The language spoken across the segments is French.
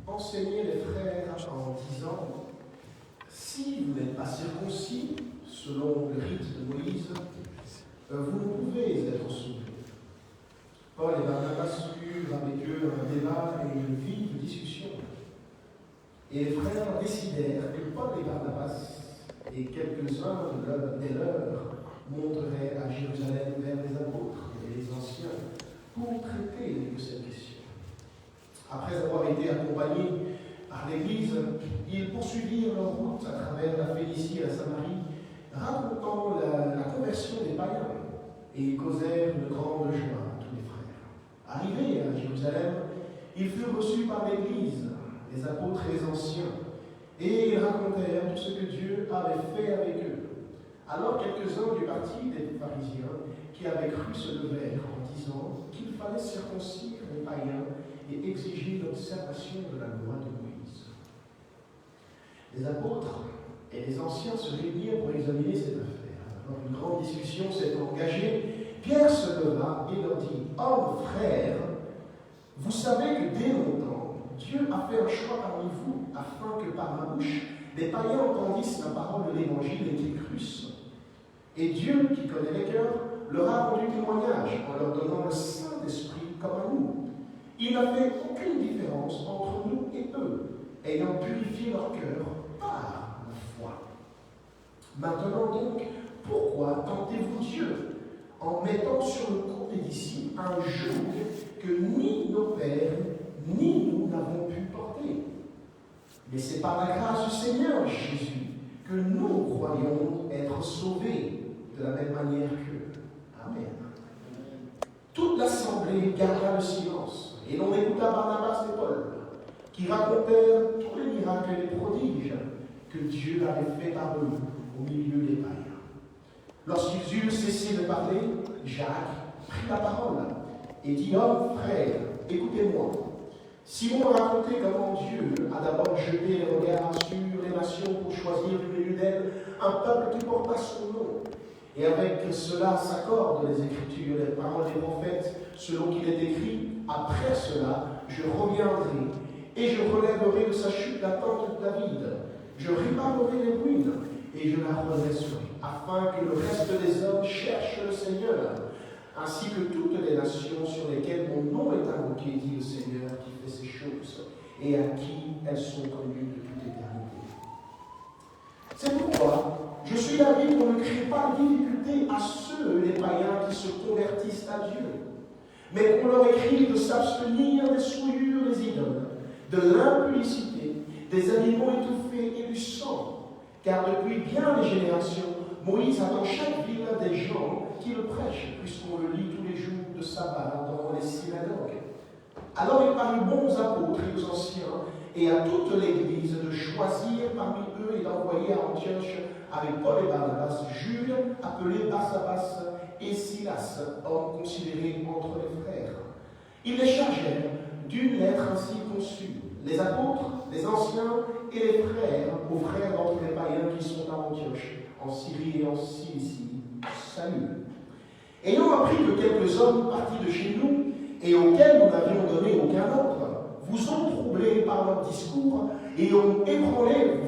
enseigner les frères en disant si vous n'êtes pas circoncis, selon le rite de Moïse, vous ne pouvez être sauvés. Paul et Barnabas eurent avec eux un débat et une vive discussion. Et les frères décidèrent que Paul et Barnabas et quelques-uns des leurs monteraient à Jérusalem vers les apôtres et les anciens pour traiter de cette question. Après avoir été accompagnés par l'Église, ils poursuivirent leur route à travers la Phénicie et la Samarie, racontant la conversion des païens, et ils causèrent une grande joie à tous les frères. Arrivés à Jérusalem, ils furent reçus par l'Église, les apôtres et les anciens, et ils racontèrent tout ce que Dieu avait fait avec eux. Alors quelques-uns du parti des pharisiens qui avaient cru se levèrent en disant qu'il fallait circoncire les païens et exiger l'observation de la loi de Moïse. Les apôtres et les anciens se réunirent pour examiner cette affaire. Alors une grande discussion s'est engagée. Pierre se leva et leur dit « Hommes, frères, vous savez que dès longtemps, Dieu a fait un choix parmi vous, afin que par ma bouche, les païens entendissent la parole de l'Évangile et qu'ils crussent. Et Dieu, qui connaît les cœurs, leur a rendu témoignage en leur donnant le Saint-Esprit comme à nous. Il n'a fait aucune différence entre nous et eux, ayant purifié leur cœur par la foi. Maintenant donc, pourquoi tentez-vous Dieu en mettant sur le cou des disciples un joug que ni nos pères, ni nous n'avons pu porter? Mais c'est par la grâce du Seigneur Jésus que nous croyons être sauvés de la même manière qu'eux. Amen. Toute l'assemblée garda le silence, et l'on écouta Barnabas et Paul, qui racontèrent tous les miracles et les prodiges que Dieu avait fait par eux au milieu des païens. Lorsqu'ils eurent cessé de parler, Jacques prit la parole et dit « Hommes, frères, écoutez-moi. Simon a raconté comment Dieu a d'abord jeté les regards sur les nations pour choisir du milieu d'elles un peuple qui porta son nom. Et avec cela s'accordent les Écritures, les paroles des prophètes, selon qu'il est écrit « Après cela, je reviendrai, et je relèverai de sa chute la tente de David. Je réparerai les ruines, et je la redresserai, afin que le reste des hommes cherche le Seigneur, ainsi que toutes les nations sur lesquelles mon nom est invoqué, dit le Seigneur qui fait ces choses, et à qui elles sont connues de toute éternité. » C'est pourquoi je suis d'avis qu'on ne crée pas de difficulté à ceux, les païens, qui se convertissent à Dieu, mais qu'on leur écrit de s'abstenir des souillures des idoles, de l'impudicité, des animaux étouffés et du sang, car depuis bien des générations, Moïse a dans chaque ville des gens qui le prêchent, puisqu'on le lit tous les jours de sabbat dans les synagogues. Alors il parut bon aux apôtres et aux anciens et à toute l'Église de choisir parmi eux et d'envoyer à Antioche avec Paul et Barnabas Jules, appelé Barsabas, et Silas, hommes considérés entre les frères. Ils les chargèrent d'une lettre ainsi conçue. Les apôtres, les anciens et les frères, aux frères d'entre les païens qui sont à Antioche, en Syrie et en Cilicie, salut. Ayant appris que quelques hommes partis de chez nous, et auxquels nous n'avions donné aucun ordre, vous ont troublés par leur discours et ont ébranlé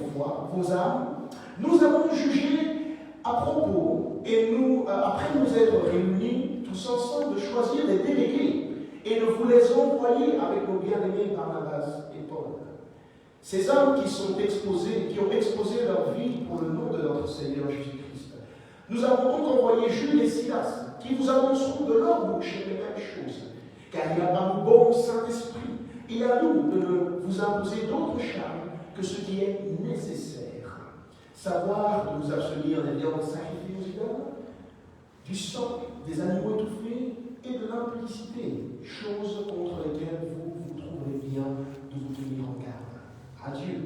vos âmes, nous avons jugé à propos, et après nous être réunis tous ensemble, de choisir des délégués et de vous les envoyer avec nos bien-aimés Barnabas et Paul. Ces hommes qui ont exposé leur vie pour le nom de notre Seigneur Jésus-Christ. Nous avons donc envoyé Jules et Silas, qui vous annonceront de leur bouche les mêmes choses, car il a par nous bon Saint-Esprit. Il est à nous de ne vous imposer d'autres charges que ce qui est nécessaire. Savoir de vous abstenir des viandes sacrifiées aux idoles, du sang, des animaux étouffés et de l'impudicité, choses contre lesquelles vous trouverez bien de vous tenir en garde. Adieu.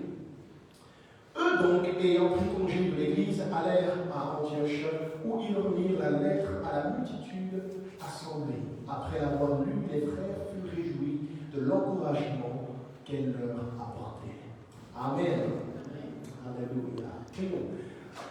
Eux donc, ayant pris congé de l'Église, allèrent à Antioche, où ils remirent la lettre à la multitude assemblée. Après avoir lu, les frères furent réjouis de l'encouragement qu'elle leur apportait. Amen. Alléluia. Prions.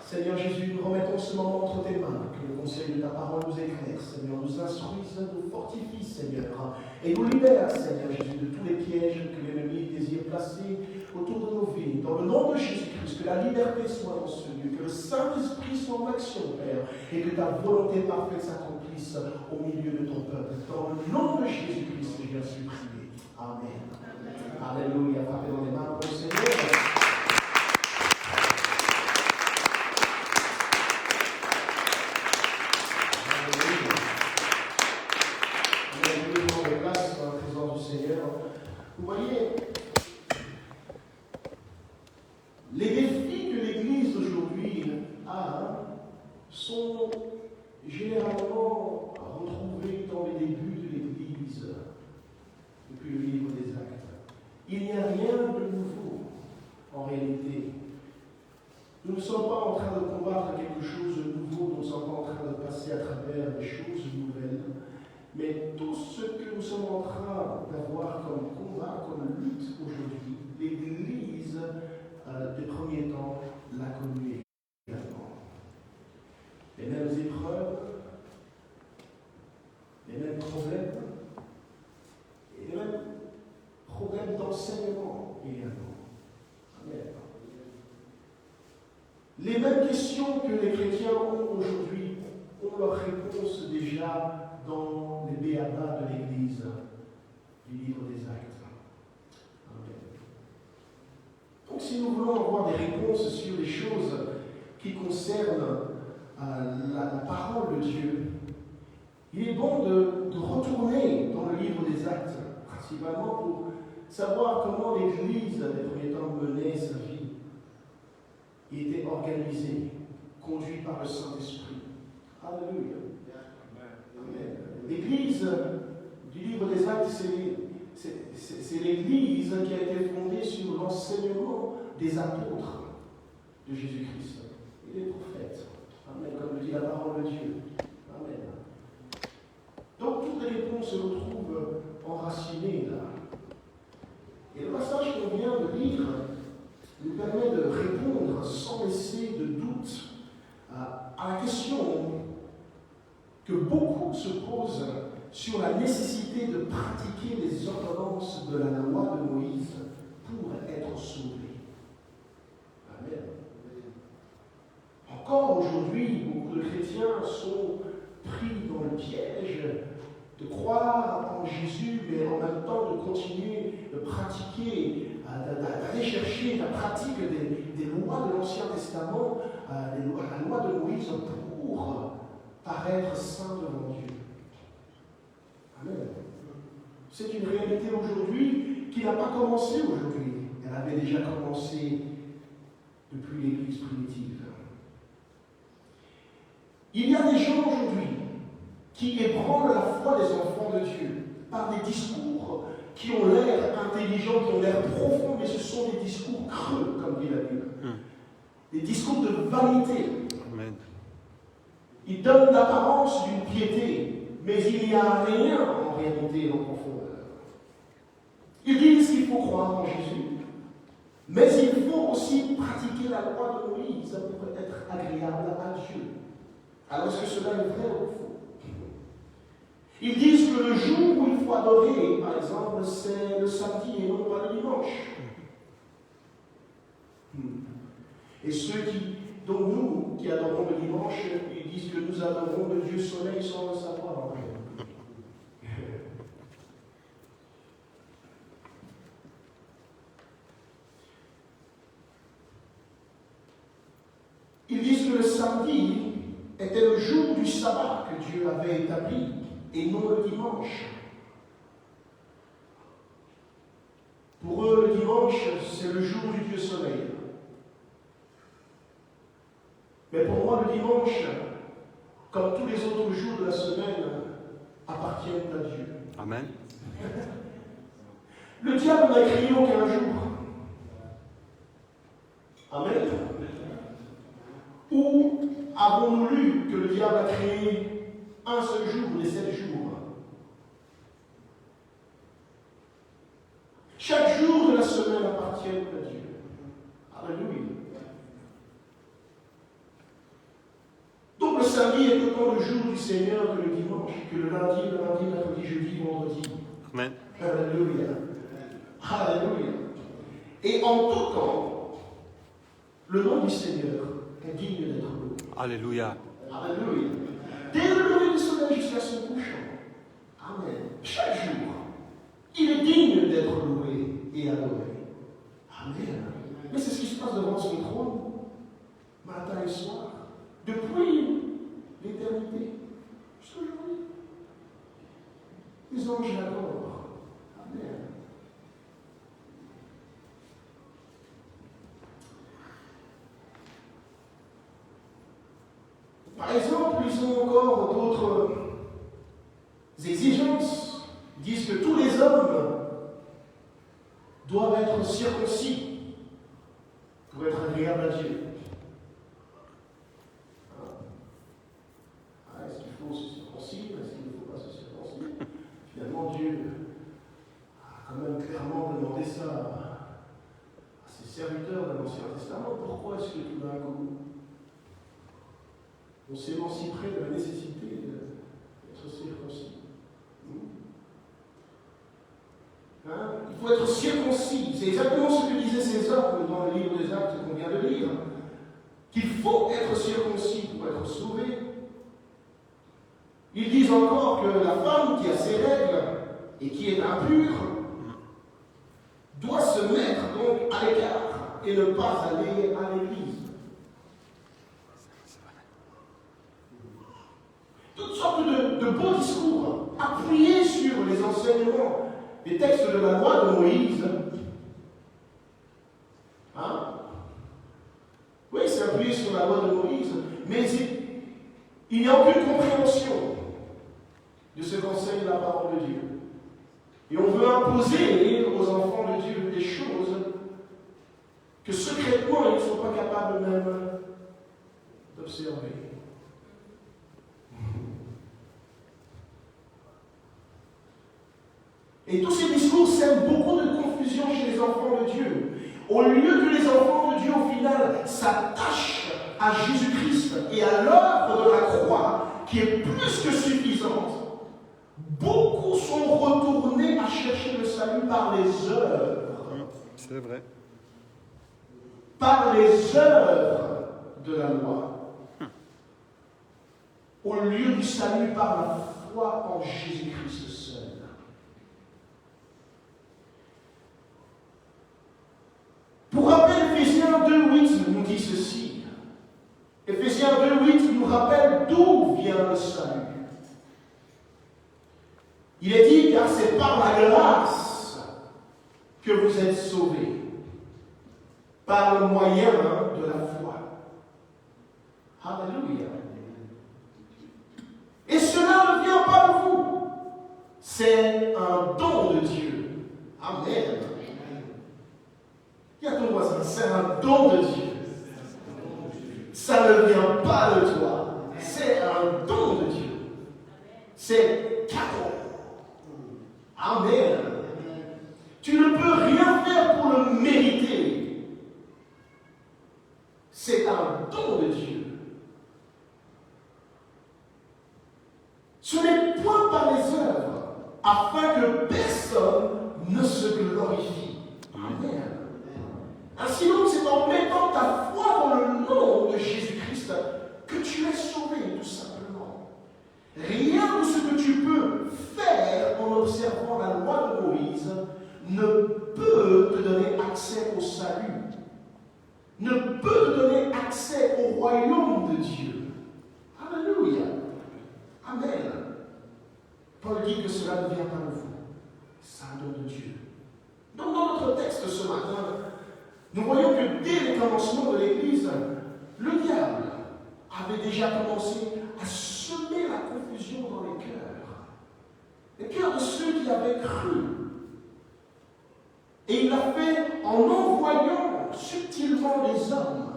Seigneur Jésus, nous remettons ce moment entre tes mains, que le conseil de ta parole nous éclaire, Seigneur, nous instruise, nous fortifie, Seigneur, et nous libère, Seigneur Jésus, de tous les pièges que l'ennemi désire placé autour de nos vies. Dans le nom de Jésus-Christ, que la liberté soit dans ce lieu, que le Saint-Esprit soit en action, Père, et que ta volonté parfaite s'accomplisse au milieu de ton peuple. Dans le nom de Jésus-Christ, je viens supplier. Amen. Alléluia. Frappez dans les mains pour le Seigneur. Vous voyez, les défis que l'Église d'aujourd'hui a sont généralement retrouvés dans les débuts de l'Église, depuis le livre des Actes. Il n'y a rien de nouveau en réalité. Nous ne sommes pas en train de combattre quelque chose de nouveau, nous ne sommes pas en train de passer à travers des choses nouvelles. Mais tout ce que nous sommes en train d'avoir comme combat, comme lutte aujourd'hui, l'Église des premiers temps l'a connue également. Les mêmes épreuves, les mêmes problèmes, et les mêmes problèmes d'enseignement également. Amen. Les mêmes questions que les chrétiens ont aujourd'hui ont leur réponse déjà dans les béabas de l'Église du livre des Actes. Amen. Donc si nous voulons avoir des réponses sur les choses qui concernent la parole de Dieu, il est bon de retourner dans le livre des Actes, principalement pour savoir comment l'Église des premiers temps menait sa vie. Il était organisé, conduit par le Saint-Esprit. Alléluia. L'Église du livre des Actes, c'est l'Église qui a été fondée sur l'enseignement des apôtres de Jésus-Christ et des prophètes. Amen, comme le dit la parole de Dieu. Amen. Donc toutes les réponses se retrouvent enracinées là. Et le passage qu'on vient de lire nous permet de répondre sans laisser de doute à la question que beaucoup se posent sur la nécessité de pratiquer les ordonnances de la loi de Moïse pour être sauvé. Amen. Encore aujourd'hui, beaucoup de chrétiens sont pris dans le piège de croire en Jésus, mais en même temps de continuer de pratiquer, d'aller chercher la pratique des lois de l'Ancien Testament, la loi de Moïse pour paraître saint devant Dieu. Amen. C'est une réalité aujourd'hui qui n'a pas commencé aujourd'hui. Elle avait déjà commencé depuis l'Église primitive. Il y a des gens aujourd'hui qui ébranlent la foi des enfants de Dieu par des discours qui ont l'air intelligents, qui ont l'air profonds, mais ce sont des discours creux, comme dit la Bible. Des discours de vanité. Amen. Ils donnent l'apparence d'une piété, mais il n'y a rien en réalité en profondeur. Ils disent qu'il faut croire en Jésus, mais il faut aussi pratiquer la loi de Moïse pour être agréable à Dieu. Alors est-ce que cela est vrai ou faux? Ils disent que le jour où il faut adorer, par exemple, c'est le samedi et non pas le dimanche. Et ceux dont nous, qui adorons le dimanche, ils disent que nous adorons le Dieu soleil sans le savoir en réalité. Ils disent que le samedi était le jour du sabbat que Dieu avait établi et non le dimanche. Pour eux, le dimanche, c'est le jour du Dieu soleil. Mais pour moi, le dimanche, comme tous les autres jours de la semaine, appartiennent à Dieu. Amen. Le diable n'a créé aucun jour. Amen. Où avons-nous lu que le diable a créé un seul jour, les 7 jours? Chaque jour de la semaine appartient à Dieu. Alléluia. Donc le samedi est autant le jour du Seigneur que le dimanche, que le lundi, mercredi, jeudi, vendredi. Amen. Alléluia. Alléluia. Et en tout temps, le nom du Seigneur est digne d'être loué. Alléluia. Alléluia. Dès le lever du soleil jusqu'à son couchant. Amen. Chaque jour, il est digne d'être loué et adoré. Amen. Mais c'est ce qui se passe devant son trône, matin et soir, depuis l'éternité jusqu'à aujourd'hui. Les anges l'adorent. Amen. Par exemple, ils ont encore d'autres exigences. Ils disent que tous les hommes doivent être circoncis pour être agréables à Dieu. Est-ce qu'il faut se circoncire? Est-ce qu'il ne faut pas se circoncire? Finalement, Dieu a quand même clairement demandé ça à ses serviteurs de l'Ancien Testament. Pourquoi est-ce que tout d'un coup, on s'émanciperait de la nécessité d'être circoncis? Il faut être circoncis. C'est exactement ce que disaient ces hommes dans le livre des Actes qu'on vient de lire. Qu'il faut être circoncis pour être sauvé. Ils disent encore que la femme qui a ses règles et qui est impure doit se mettre donc à l'écart et ne pas aller à l'église. Toutes sortes de beaux discours appuyés sur les enseignements des textes de la loi de Moïse. Oui, c'est appuyé sur la loi de Moïse, mais il n'y a aucune compréhension de ce qu'enseigne la parole de Dieu. Et on veut imposer aux enfants de Dieu des choses que secrètement ils ne sont pas capables même d'observer. Et tous ces discours sèment beaucoup de confusion chez les enfants de Dieu. Au lieu que les enfants de Dieu, au final, s'attachent à Jésus-Christ et à l'œuvre de la croix, qui est plus que suffisante, beaucoup sont retournés à chercher le salut par les œuvres. C'est vrai. Par les œuvres de la loi. Au lieu du salut par la foi en Jésus-Christ seul. Pour rappel, Éphésiens 2.8 nous dit ceci. Éphésiens 2.8 nous rappelle d'où vient le salut. Il est dit, car c'est par la grâce que vous êtes sauvés, par le moyen de la foi. Alléluia. Et cela ne vient pas de vous. C'est un don de Dieu. Amen. Il y a ton voisin, c'est un don de Dieu. Ça ne vient pas de toi. C'est un don de Dieu. C'est cadeau. Amen. Tu ne peux rien faire pour le mériter. C'est un don de Dieu. Ce n'est point par les œuvres, afin que personne ne se glorifie. Amen. Ainsi donc, c'est en mettant ta foi dans le nom de Jésus-Christ que tu es sauvé, tout simplement. Rien de ce que tu peux faire en observant la loi de Moïse ne peut te donner accès au salut, ne peut te donner accès au royaume de Dieu. Alléluia. Amen. Paul dit que cela ne vient pas de vous, c'est un don de Dieu. Donc dans notre texte ce matin, nous voyons que dès le commencement de l'Église, le diable avait déjà commencé à semer la confusion dans les cœurs de ceux qui avaient cru. Et il l'a fait en envoyant subtilement les hommes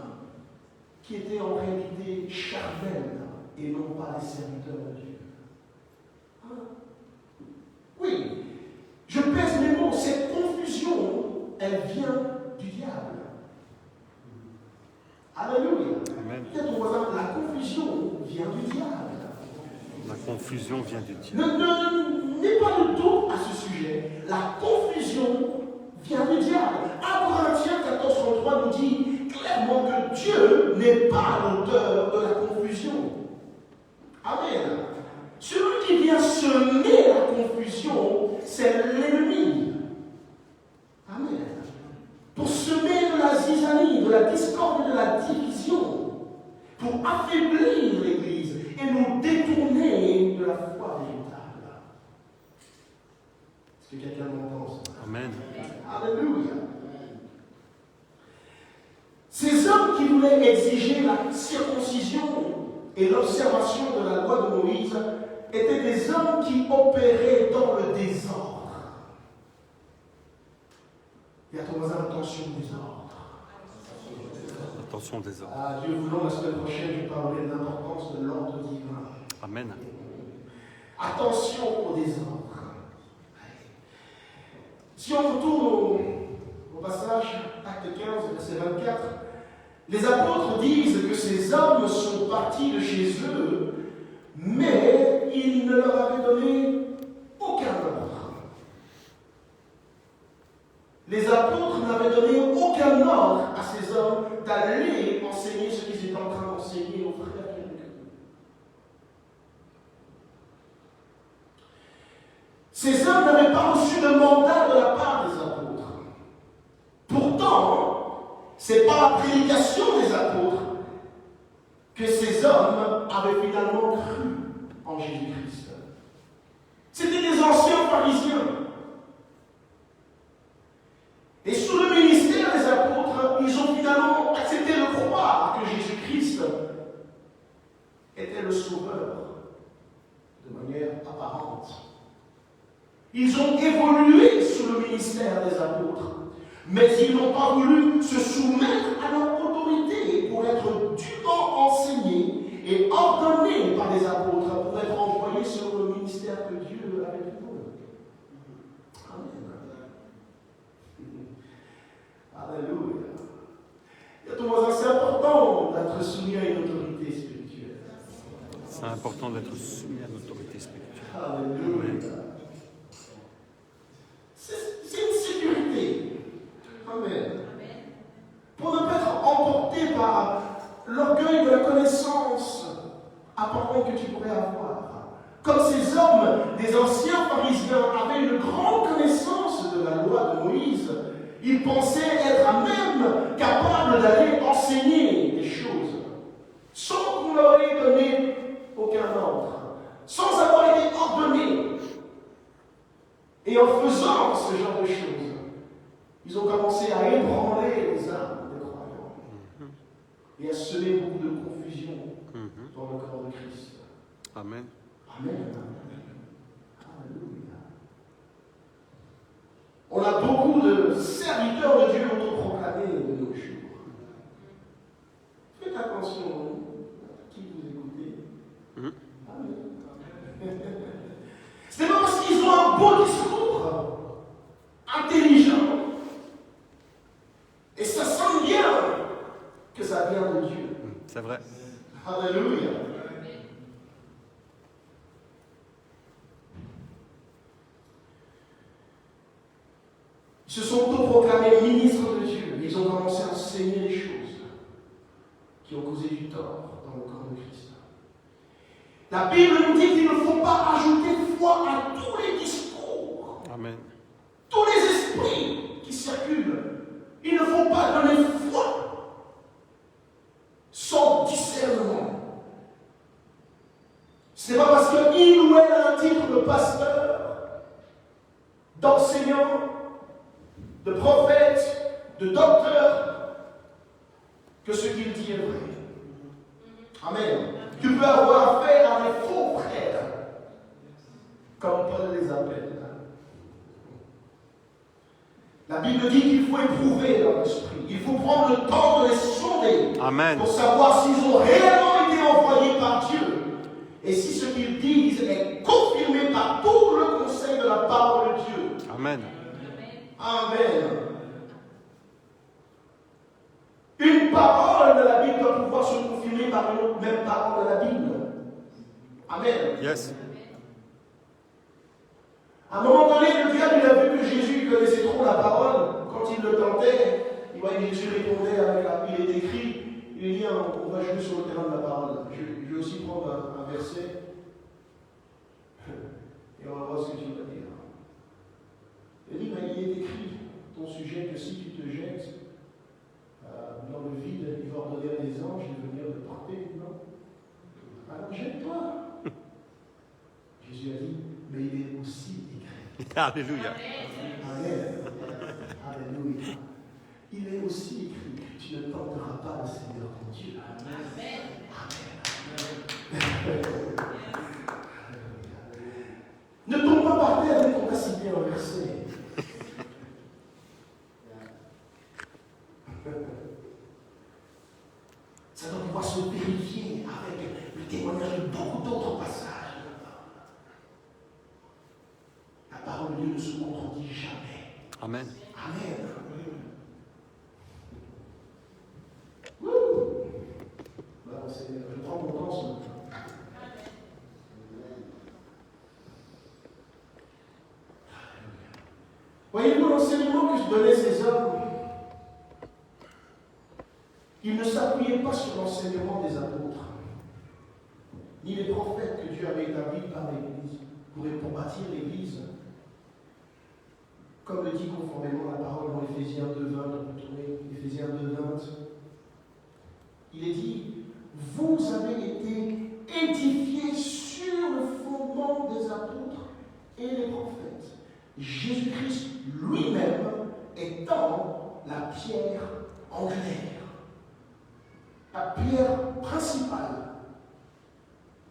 qui étaient en réalité charnels et non pas les serviteurs de Dieu. Oui, je pèse mes mots, cette confusion, elle vient du diable. Alléluia. Amen. Peut-être ton voisin, la confusion vient du diable. La confusion vient du diable. N'aie pas de doute à ce sujet. La confusion vient du diable. 1 Corinthiens 3 nous dit clairement que Dieu n'est pas l'auteur de la confusion. Amen. Celui qui vient semer la confusion, c'est l'ennemi. Amen. Pour semer de la zizanie, de la discorde et de la division, pour affaiblir l'Église et nous détourner de la foi véritable. Est-ce que quelqu'un m'entend ça? Amen. Alléluia. Ces hommes qui voulaient exiger la circoncision et l'observation de la loi de Moïse étaient des hommes qui opéraient dans le désordre. Et à ton voisin, attention au désordre. Attention au désordre. Ah, Dieu voulant, la semaine prochaine, je parlerai de l'importance de l'ordre divin. Amen. Attention au désordre. Si on retourne au passage, acte 15, verset 24, les apôtres disent que ces hommes sont partis de chez eux, mais ils ne leur avaient donné aucun ordre. Les apôtres n'avaient donné aucun ordre à ces hommes d'aller enseigner ce qu'ils étaient en train d'enseigner aux frères qui étaient. Ces hommes n'avaient pas reçu de mandat de la part des apôtres. Pourtant, c'est par la prédication des apôtres que ces hommes avaient finalement cru en Jésus-Christ. C'était des anciens pharisiens. Et sous le ministère des apôtres, ils ont finalement accepté de croire que Jésus-Christ était le Sauveur de manière apparente. Ils ont évolué sous le ministère des apôtres, mais ils n'ont pas voulu se soumettre à leur autorité pour être dûment enseignés et ordonnés par les apôtres pour être envoyés sur le ministère que Dieu avait pour eux. Amen. Alléluia. Et ton voisin, c'est important d'être soumis à une autorité spirituelle. C'est important d'être soumis à l'autorité spirituelle. Alléluia. C'est une sécurité. Amen. Pour ne pas être emporté par l'orgueil de la connaissance apparente que tu pourrais avoir. Comme ces hommes, des anciens pharisiens, avaient une grande connaissance de la loi de Moïse, ils pensaient être à même capables d'aller enseigner des choses, sans qu'on leur ait donné aucun ordre, sans avoir été ordonnés. Et en faisant ce genre de choses, ils ont commencé à ébranler les âmes des croyants et à semer beaucoup de confusion dans le corps de Christ. Amen. Amen. Alléluia. On a beaucoup de serviteurs de Dieu autoproclamés de nos jours. Faites attention à qui vous écoutez. Amen. C'est pas parce qu'ils ont un beau discours, intelligent, et ça sent bien que ça vient de Dieu. C'est vrai. Alléluia. Ils se sont autoproclamés ministres de Dieu. Ils ont commencé à enseigner des choses qui ont causé du tort dans le corps de Christ. La Bible nous dit qu'il ne faut pas ajouter foi à tous les discours. Amen. Tous les esprits qui circulent. Il ne faut pas donner foi sans discernement. Ce n'est pas parce qu'il ou elle a un titre de pasteur, d'enseignant, de prophète, de docteur, que ce qu'il dit est vrai. Amen. Tu peux avoir affaire à des faux frères, comme Paul les appelle. La Bible dit qu'il faut éprouver leur esprit. Il faut prendre le temps de les sonder. Amen. Pour savoir s'ils ont réellement été envoyés par Dieu. Et si ce qu'ils disent est confirmé par tout le conseil de la parole de Dieu. Amen. Amen. Une parole de la Bible doit pouvoir se confirmer par une autre même parole de la Bible. Amen. Yes. À un moment donné, le diable il a vu que Jésus connaissait trop la parole. Quand il le tentait, il ouais, Jésus répondait avec il est écrit, il dit, on va jouer sur le terrain de la parole. Je vais aussi prendre un verset et on va voir ce que tu vas dire. Il dit, il est écrit ton sujet que si tu te jettes dans le vide, il va ordonner à des anges de venir te porter, non? Alors jette-toi. Jésus a dit, mais il est aussi écrit. Alléluia. Amen. Alléluia. Il est aussi écrit, tu ne tenteras pas le Seigneur ton Dieu. Amen. Amen. Ne tombe pas par terre avec ton passé renversé. Ça doit pouvoir se vérifier avec le témoignage de beaucoup d'autres passages. La parole de Dieu ne se contredit jamais. Amen. Amen. Je prends mon temps ce matin. Voyez-vous l'enseignement que donnaient ces hommes? Ils ne s'appuyaient pas sur l'enseignement des apôtres, ni les prophètes que Dieu avait établis par l'Église pour bâtir l'Église. Comme le dit conformément la parole dans Éphésiens 2.20, on peut tourner Éphésiens 2.20, il est dit, vous avez été édifiés sur le fondement des apôtres et des prophètes. Jésus-Christ lui-même étant la pierre angulaire, la pierre principale,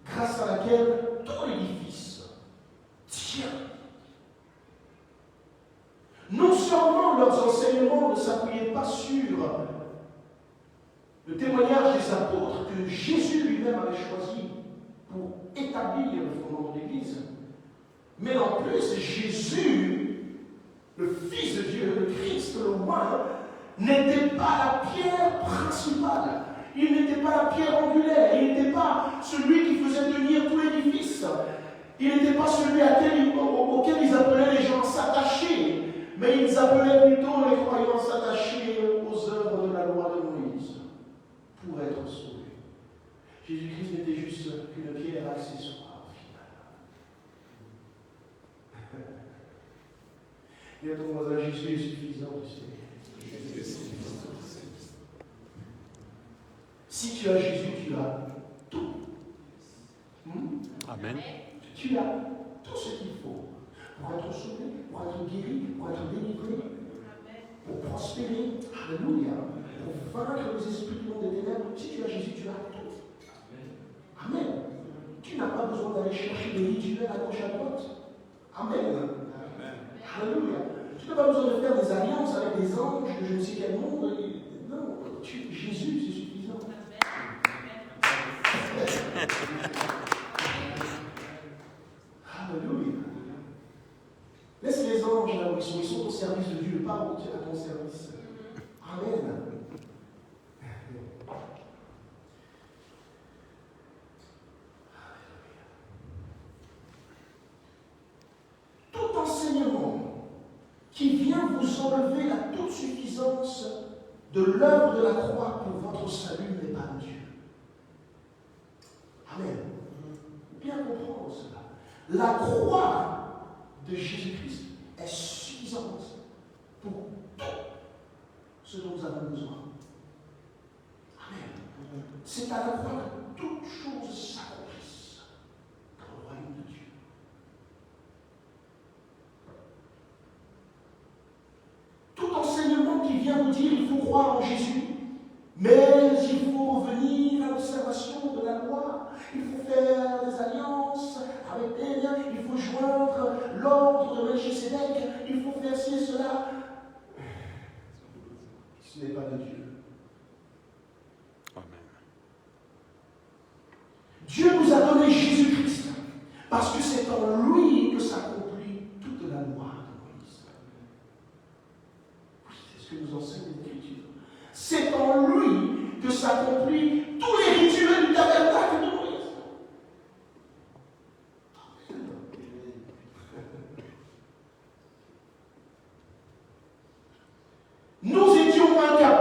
grâce à laquelle tout l'édifice tient. Non seulement leurs enseignements ne s'appuyaient pas sur le témoignage des apôtres que Jésus lui-même avait choisi pour établir le fondement de l'Église, mais en plus, Jésus, le Fils de Dieu, le Christ, le roi, n'était pas la pierre principale. Il n'était pas la pierre angulaire. Il n'était pas celui qui faisait tenir tout l'édifice. Il n'était pas celui auquel ils appelaient les gens s'attacher, mais ils appelaient plutôt les croyants s'attacher aux œuvres de la loi de Moïse pour être sauvés. Jésus-Christ n'était juste qu'une pierre accessoire au final. Et à ton voisin, Jésus est suffisant, tu sais. Si tu as Jésus, tu as tout. Amen. Tu as tout ce qu'il faut pour être sauvé, pour être guéri, pour être délivré, pour prospérer, alléluia, pour vaincre les esprits du monde des ténèbres. Si tu as Jésus, tu as tout. Amen. Tu n'as pas besoin d'aller chercher des rituels à gauche à droite. Amen. Alléluia. Tu n'as pas besoin de faire des alliances avec des anges de je ne sais quel monde. Non, Jésus, c'est suffisant. Alléluia. Laisse les anges là où ils sont au service de Dieu, pas à ton service. Amen. Tout enseignement qui vient vous enlever la toute suffisance de l'œuvre de la croix pour votre salut n'est pas de Dieu. Amen. Bien comprendre cela. La croix de Jésus-Christ est suffisante pour tout ce dont nous avons besoin. Amen. C'est à la croix que toutes choses s'accomplissent dans le royaume de Dieu. Tout enseignement qui vient vous dire il faut croire en Jésus, mais il faut revenir à l'observation de la loi, il faut faire des alliances avec des liens, il faut joindre l'ordre de Melchisédek, il faut faire ci et cela. Ce n'est pas de Dieu. Amen. Dieu nous a donné Jésus-Christ parce que c'est en lui que s'accomplit toute la loi de Moïse. Oui, c'est ce que nous enseigne l'Écriture. C'est en lui que s'accomplit tous les rituels du tabernacle de Moïse. Nous étions incapables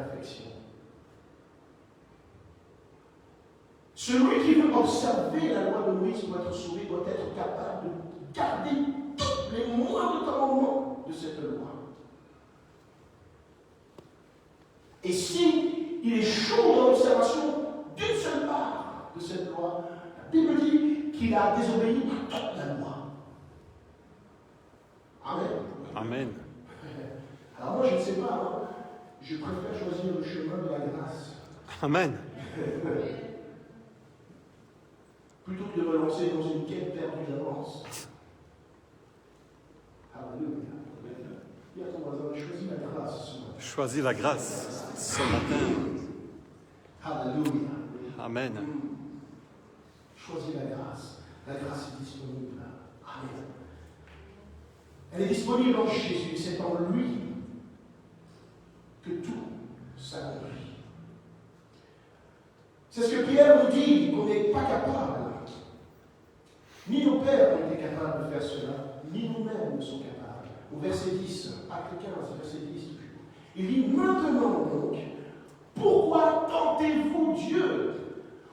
perfection. Celui qui veut observer la loi de Moïse pour être sauvé doit être capable de garder tous les moindres commandements de cette loi. Et si il est chaud dans l'observation d'une seule part de cette loi, la Bible dit qu'il a désobéi à toute la loi. Amen. Amen. Alors moi, je ne sais pas, hein, je préfère choisir le chemin de la grâce. Amen. Plutôt que de me lancer dans une quête perdue d'avance. Alléluia. Dis à ton voisin, choisis la grâce ce matin. Choisis la grâce ce matin. Alléluia. Amen. Choisis la grâce. La grâce est disponible. Amen. Elle est disponible en Jésus. C'est en lui que tout s'accomplit. C'est ce que Pierre nous dit, qu'on n'est pas capable. Ni nos pères ont été capables de faire cela, ni nous-mêmes ne sommes capables. Au verset 10, acte 15, verset 10, il dit, maintenant donc, pourquoi tentez-vous Dieu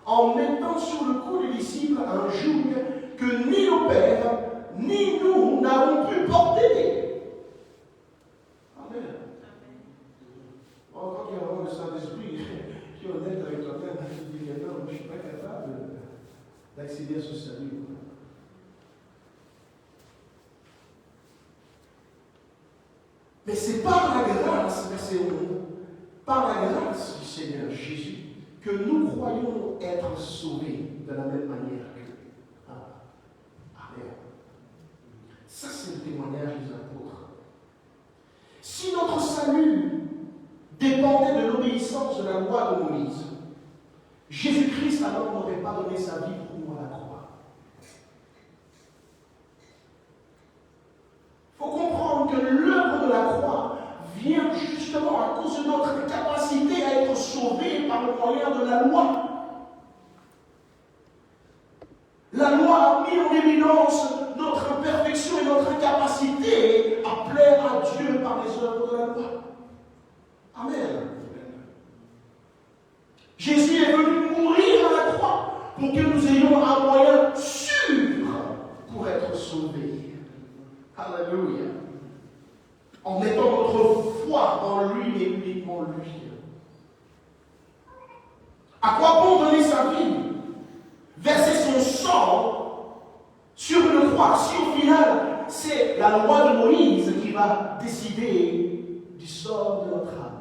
en mettant sur le cou des disciples un joug que ni nos pères, ni nous n'avons pu porter? Amen. Quand il y a vraiment le Saint-Esprit qui est honnête avec toi-même, il dit, non, je ne suis pas capable d'accéder à ce salut. Mais c'est par la grâce, verset 11, par la grâce du Seigneur Jésus, que nous croyons être sauvés de la même manière que lui. Amen. Ça, c'est le témoignage des apôtres. Si notre salut dépendait de l'obéissance de la loi de Moïse, Jésus-Christ alors n'aurait pas donné sa vie pour nous à la croix. Il faut comprendre que l'œuvre de la croix vient justement à cause de notre capacité à être sauvés par le moyen de la loi. La loi a mis en évidence notre imperfection et notre incapacité à plaire à Dieu par les œuvres de la loi. Amen. Jésus est venu mourir à la croix pour que nous ayons un moyen sûr pour être sauvés. Alléluia. En mettant notre foi en lui et uniquement lui. À quoi bon donner sa vie, verser son sang sur une croix, si au final c'est la loi de Moïse qui va décider du sort de notre âme?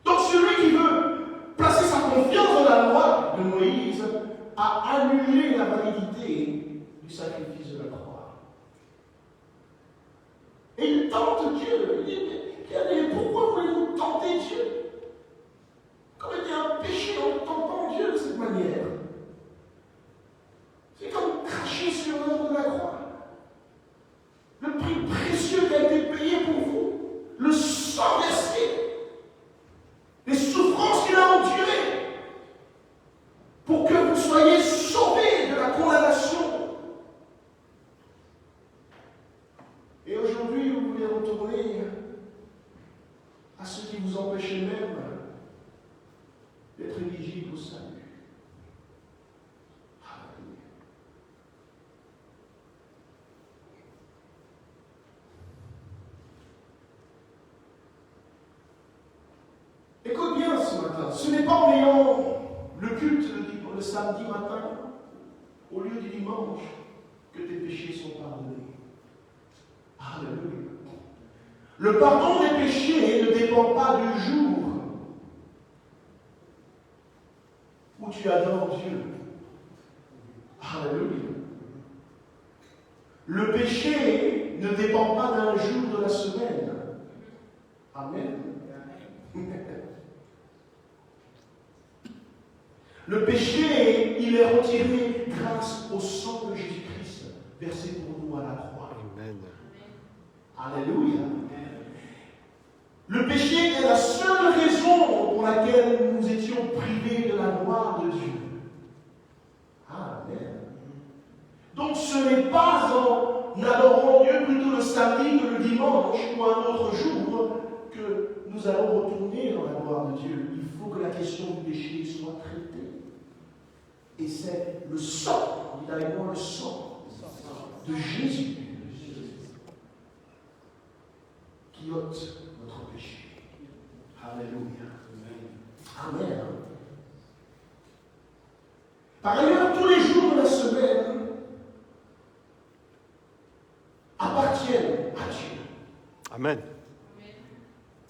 Donc celui qui veut placer sa confiance dans la loi de Moïse a annulé la validité du sacrifice de la croix. Et il tente Dieu. Il dit, mais pourquoi voulez-vous tenter Dieu? Commettez un péché en tentant Dieu de cette manière. C'est comme cracher sur l'œuvre de la croix. Le prix précieux qui a été payé pour vous, le sang versé, les souffrances qu'il a endurées, pour que vous soyez sauvés de la condamnation. Et aujourd'hui, vous voulez retourner à ce qui vous empêchait même d'être éligible au salut. Écoute bien ce matin, ce n'est pas en ayant le culte le samedi matin, au lieu du dimanche, que tes péchés sont pardonnés. Alléluia. Le pardon des péchés ne dépend pas du jour où tu adores Dieu. Alléluia. Le péché ne dépend pas d'un jour de la semaine. Amen. Le péché, il est retiré grâce au sang de Jésus-Christ, versé pour nous à la croix. Amen. Alléluia. Le péché est la seule raison pour laquelle nous étions privés de la gloire de Dieu. Amen. Donc ce n'est pas en n'adorons Dieu plutôt le samedi que le dimanche ou un autre jour, que nous allons retourner dans la gloire de Dieu. Il faut que la question du péché soit traitée. Et c'est le sang, dites avec moi, le sang de Jésus qui ôte notre péché. Alléluia. Amen. Par ailleurs, tous les jours de la semaine appartiennent à Dieu. Amen.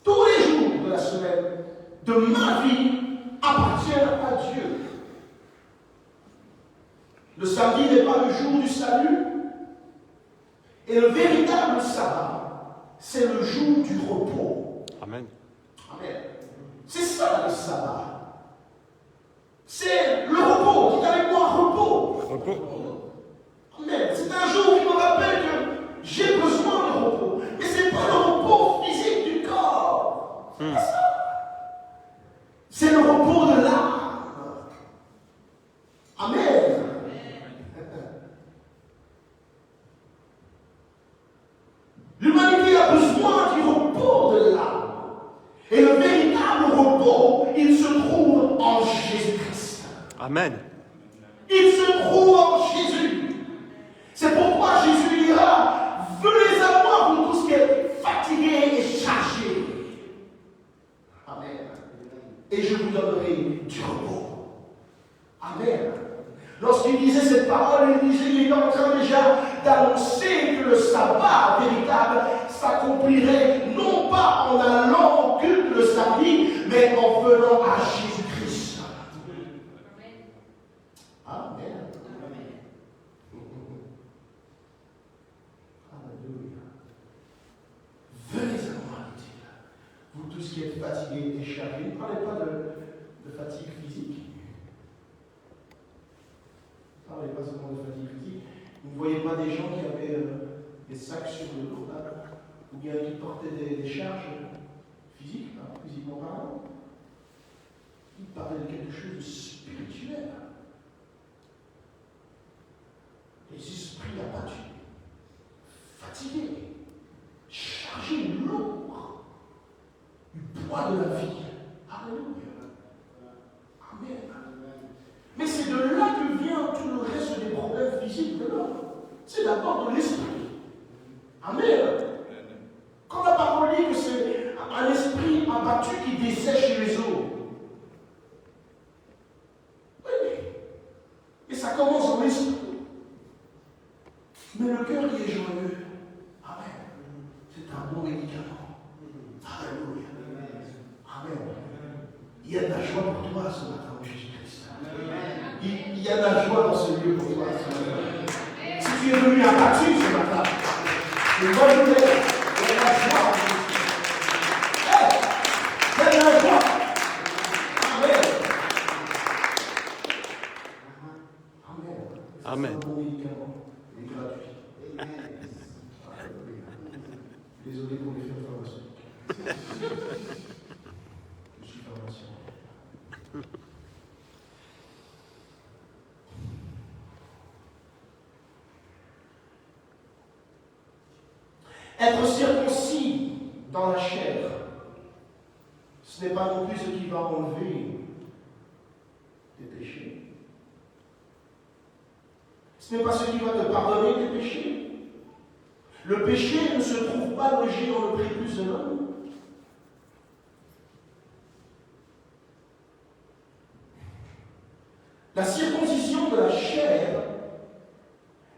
Tous les jours de la semaine de ma vie appartiennent à Dieu. Le samedi n'est pas le jour du salut. Et le véritable sabbat, c'est le jour du repos. Amen. Amen. C'est ça le sabbat. C'est le repos. Dites avec moi, repos. Repos. Amen. C'est un jour qui me rappelle que j'ai besoin de repos. Mais ce n'est pas le repos physique du corps. C'est pas ça. C'est le repos de l'âme. Amen. L'humanité a besoin du repos de l'âme. Et le véritable repos, il se trouve en Jésus-Christ. Amen. Il se trouve en Jésus. C'est pourquoi Jésus dira, venez à moi, vous tous qui êtes fatigués et chargés. Amen. Et je vous donnerai du repos. Amen. Lorsqu'il disait cette parole, il est en train déjà d'annoncer que le sabbat véritable s'accomplirait non pas en allant au culte le samedi, mais en venant à Jésus-Christ. Amen. Alléluia. Venez à moi, dit-il. Vous tous qui êtes fatigués et chargés, ne parlez pas de fatigue physique. Ne parlez pas seulement de fatigue physique. Vous ne voyez pas des gens qui avaient des sacs sur le dos, là, ou bien qui portaient des charges physiques, hein, physiquement parlant. Il parlait de quelque chose de spirituel. Les esprits abattus, fatigués, chargés, lourds, du poids de la vie. Alléluia. Amen. Mais c'est de là que vient tout le reste des problèmes physiques de l'homme. C'est d'abord de l'esprit. Amen. Quand la parole dit que c'est un esprit abattu qui dessèche les eaux. Oui. Et ça commence dans l'esprit. Mais le cœur qui est joyeux, amen, c'est un bon médicament. Alléluia. Amen. Il y a de la joie pour toi ce matin, Jésus-Christ. Il y a de la joie dans ce lieu pour toi ce matin. Si tu es venu abattu ce matin, une bonne nouvelle, il y a de la joie. Hey, il y a de la joie. Amen. Amen. Amen. C'est un bon médicament. Il est gratuit. Désolé pour les faits pharmaceutiques. Je suis pharmacien. Être circoncis dans la chair, ce n'est pas non plus ce qui va enlever tes péchés. Ce n'est pas ce qui va te pardonner tes péchés. Le péché ne se trouve pas logé dans le prépuce de l'homme. La circoncision de la chair,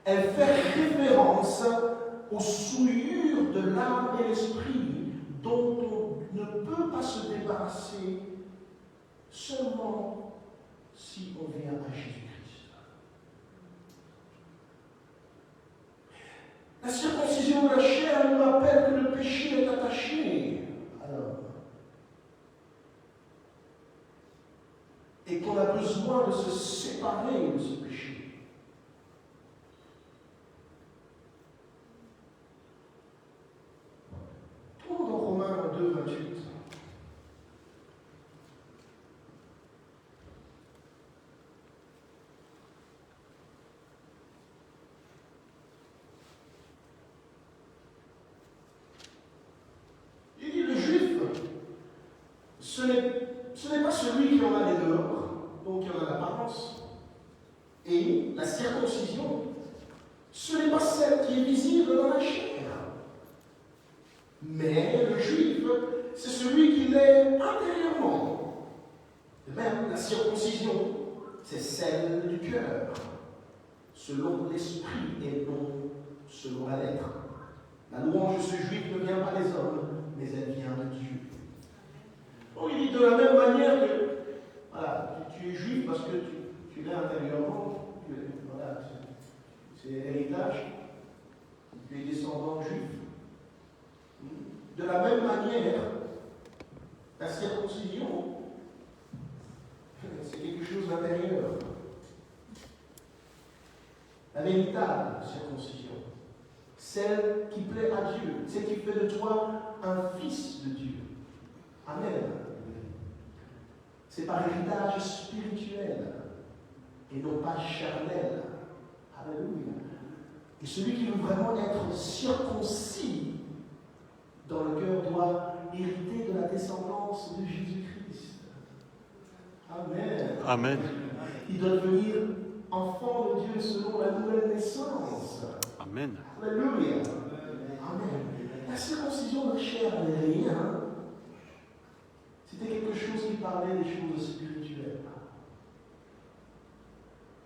elle fait référence aux souillures de l'âme et l'esprit dont on ne peut pas se débarrasser seulement si on vient à Jésus-Christ. La circoncision de la chair nous rappelle que le péché est attaché à l'homme et qu'on a besoin de se séparer de ce péché. Tournons dans Romains 2, 28. ce n'est pas celui qui en a les dehors, donc qui en a l'apparence. Et la circoncision, ce n'est pas celle qui est visible dans la chair. Mais le juif, c'est celui qui l'est intérieurement. De même, la circoncision, c'est celle du cœur, selon l'esprit et non selon la lettre. La louange de ce juif ne vient pas des hommes, mais elle vient de Dieu. Donc il dit de la même manière que voilà, tu es juif parce que tu l'es intérieurement, voilà, c'est l'héritage, tu es descendant juif. De la même manière, la circoncision, c'est quelque chose d'intérieur. La véritable circoncision, celle qui plaît à Dieu, celle qui fait de toi un fils de Dieu. Amen. C'est par héritage spirituel et non pas charnel. Alléluia. Et celui qui veut vraiment être circoncis dans le cœur doit hériter de la descendance de Jésus-Christ. Amen. Amen. Il doit devenir enfant de Dieu selon la nouvelle naissance. Amen. Alléluia. Amen. La circoncision de chair n'est rien. C'était quelque chose qui parlait des choses spirituelles.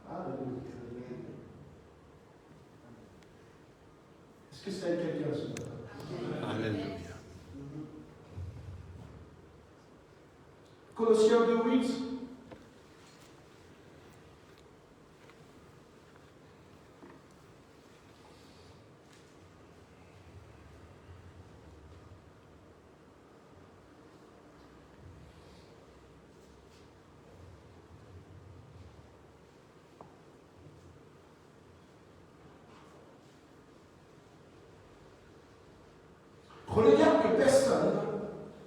Alléluia. Est-ce que c'est quelqu'un ce matin? Alléluia. Colossiens 2:8. Prenez garde que personne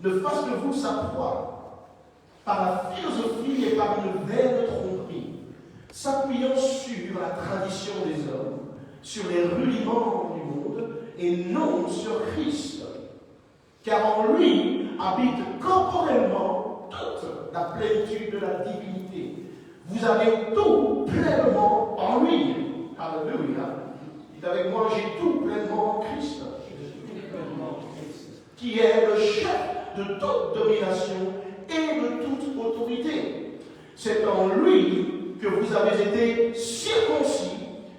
ne fasse de vous sa proie par la philosophie et par une vaine tromperie, s'appuyant sur la tradition des hommes, sur les rudiments du monde, et non sur Christ. Car en lui habite corporellement toute la plénitude de la divinité. Vous avez tout pleinement en lui. Alléluia. Dites avec moi, j'ai tout pleinement en Christ. Qui est le chef de toute domination et de toute autorité. C'est en lui que vous avez été circoncis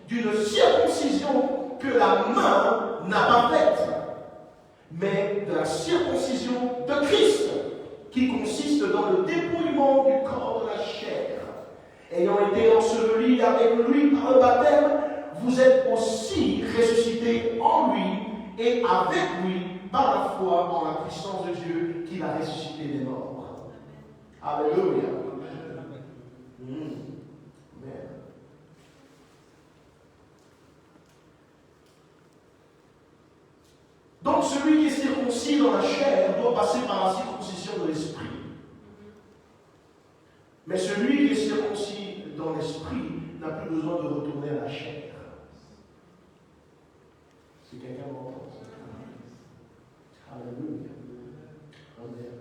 d'une circoncision que la main n'a pas faite, mais de la circoncision de Christ, qui consiste dans le dépouillement du corps de la chair. Ayant été ensevelis avec lui par le baptême, vous êtes aussi ressuscités en lui et avec lui par la foi en la puissance de Dieu qui l'a ressuscité des morts. Alléluia. Amen. Donc celui qui est circoncis dans la chair doit passer par la circoncision de l'esprit. Mais celui qui est circoncis dans l'esprit n'a plus besoin de retourner à la chair. Si quelqu'un m'entend. Alléluia. Amen.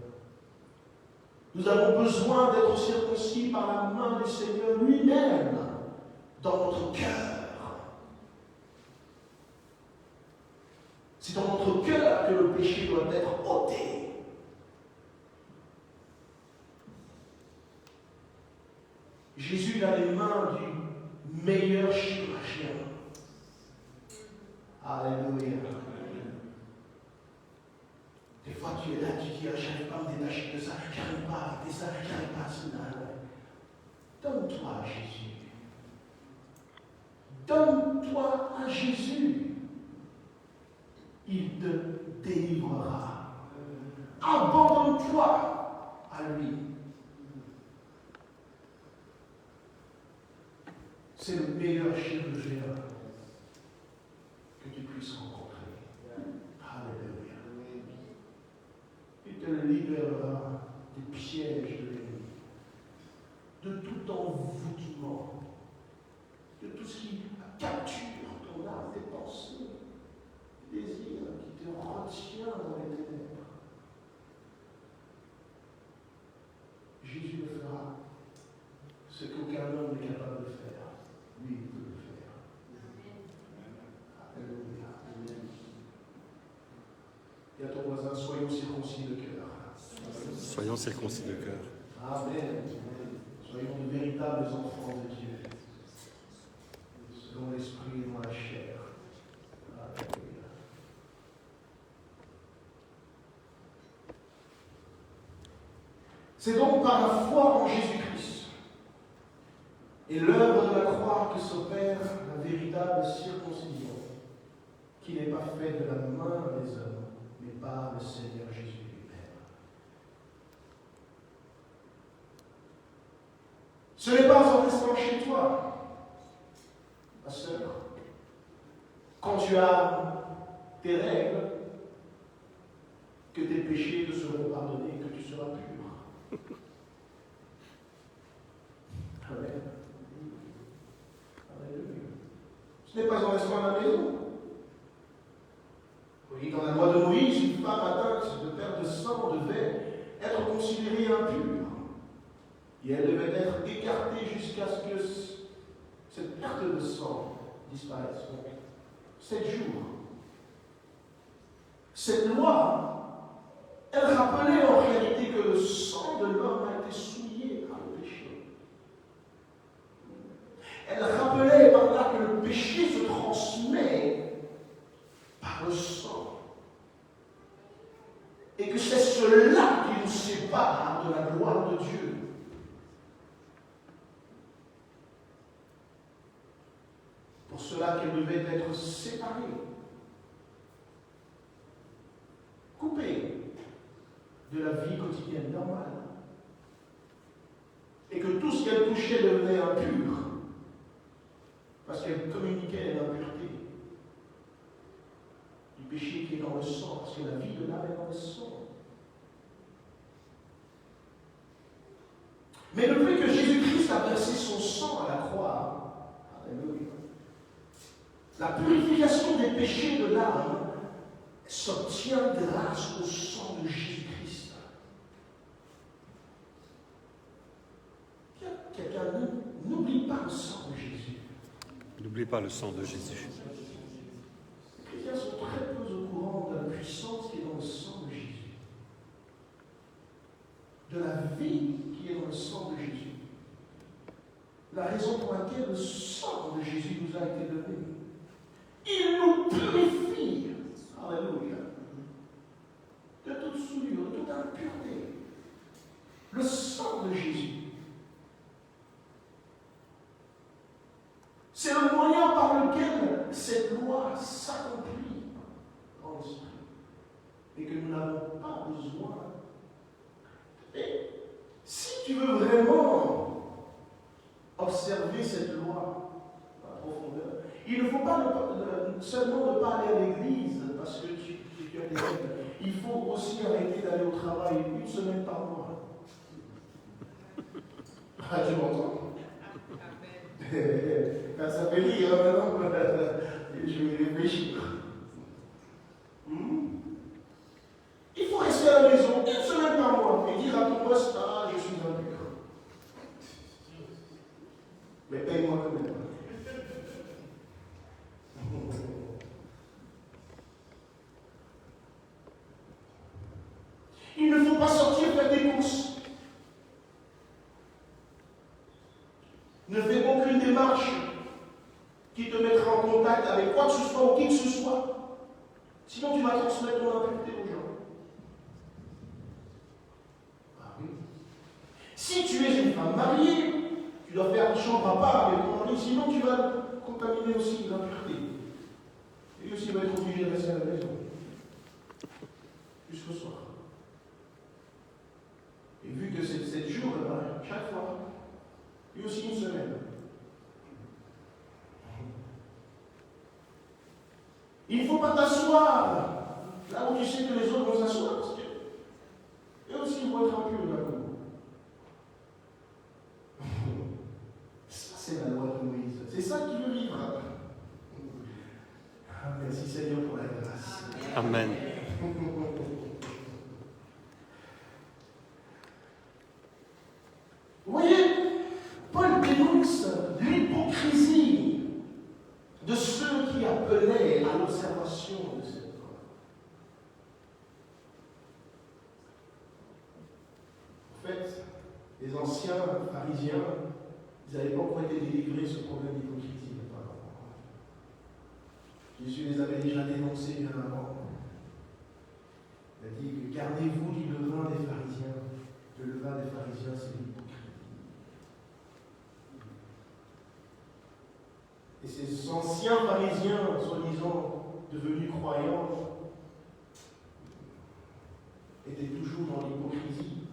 Nous avons besoin d'être circoncis par la main du Seigneur lui-même dans notre cœur. C'est dans notre cœur que le péché doit être ôté. Jésus a les mains du meilleur chirurgien. Alléluia. Des fois, tu es là, tu dis, je n'arrive pas à me détacher de ça, je n'arrive pas à arrêter ça, je n'arrive pas à cela. Donne-toi à Jésus. Donne-toi à Jésus. Il te délivrera. Abandonne-toi à lui. C'est le meilleur chirurgien que tu puisses rencontrer. Alléluia. Il te libérera des pièges de l'ennemi, de tout envoûtement, de tout ce qui capture ton âme, tes pensées, tes désirs qui te retient dans les ténèbres. Jésus le fera. Ce qu'aucun homme n'est capable de faire, lui, il peut le faire. Alléluia. Et à ton voisin, soyons circoncis de cœur. Soyons circoncis de cœur. Amen. Soyons de véritables enfants de Dieu, selon l'esprit et non la chair. Alléluia. C'est donc par la foi en Jésus-Christ et l'œuvre de la croix que s'opère la véritable circoncision, qui n'est pas faite de la main des hommes, mais par le Seigneur Jésus lui-même. Ce n'est pas en restant chez toi, ma sœur, quand tu as tes règles, que tes péchés te seront pardonnés, que tu seras pur. Amen. Alléluia. Ce n'est pas en restant à la maison. Oui, dans la loi de Moïse, une femme atteinte de perte de sang devait être considérée impure. Et elle devait être écartée jusqu'à ce que cette perte de sang disparaisse. Donc, 7 jours. Cette loi, elle rappelait en réalité que le sang de l'homme a été souillé par le péché. Elle rappelait par là que le péché se transmet par le sang. Et que c'est cela qui nous sépare de la gloire de Dieu. Pour cela qu'elle devait être séparée, coupée de la vie quotidienne normale. Et que tout ce qu'elle touchait devenait impur, parce qu'elle communiquait l'impureté du péché qui est dans le sang, parce que la vie de l'âme est dans le sang. Mais depuis que Jésus-Christ a versé son sang à la croix, alléluia, la purification des péchés de l'âme s'obtient grâce au sang de Jésus-Christ. Quelqu'un n'oublie pas le sang de Jésus. N'oublie pas le sang de Jésus. Les chrétiens sont très peu au courant de la puissance qui est dans le sang de Jésus. De la vie qui est dans le sang de Jésus. La raison pour laquelle le sang de Jésus nous a été donné. Il nous purifie. Alléluia. De toute souillure, de toute impureté. Le sang de Jésus. C'est le moyen par lequel cette loi s'accomplit dans l'esprit. Et que nous n'avons pas besoin. Et si tu veux vraiment observer cette loi en profondeur, il ne faut pas seulement ne pas aller à l'église parce que tu as des règles. Il faut aussi arrêter d'aller au travail 1 semaine par mois. Ah, tu m'entends? Ça fait rire maintenant. Je vais réfléchir. Il faut rester à la maison 1 semaine par mois et dire à ton boss, ah, je suis impur. Mais paye-moi quand même. Il ne faut pas sortir faire des courses. Ne fais aucune démarche qui te mettra en contact avec quoi que ce soit ou qui que ce soit. Sinon, tu vas transmettre ton impureté aux gens. Ah oui. Si tu es une femme mariée, tu dois faire une chambre à part avec ton mari, sinon tu vas contaminer aussi l'impureté. Et aussi, il va être obligé de rester à la maison. Jusqu'au soir. Et vu que c'est 7 jours, chaque fois, et aussi 1 semaine. Il ne faut pas t'asseoir là où tu sais que les autres vont s'asseoir, parce qu'eux aussi vont être impurs là-haut. Ça, c'est la loi de Moïse. C'est ça qu'il veut vivre. Ah, merci Seigneur pour la grâce. Amen. Vous voyez, Paul dénonce l'hypocrisie de ceux qui appelaient à l'observation de cette loi. En fait, les anciens pharisiens, ils n'avaient pas encore été délivrés de ce problème d'hypocrisie. Jésus les avait déjà dénoncés bien avant. Il a dit que gardez-vous du levain des pharisiens. Le levain des pharisiens, c'est l'hypocrisie. Et ces anciens pharisiens, soi-disant devenus croyants, étaient toujours dans l'hypocrisie.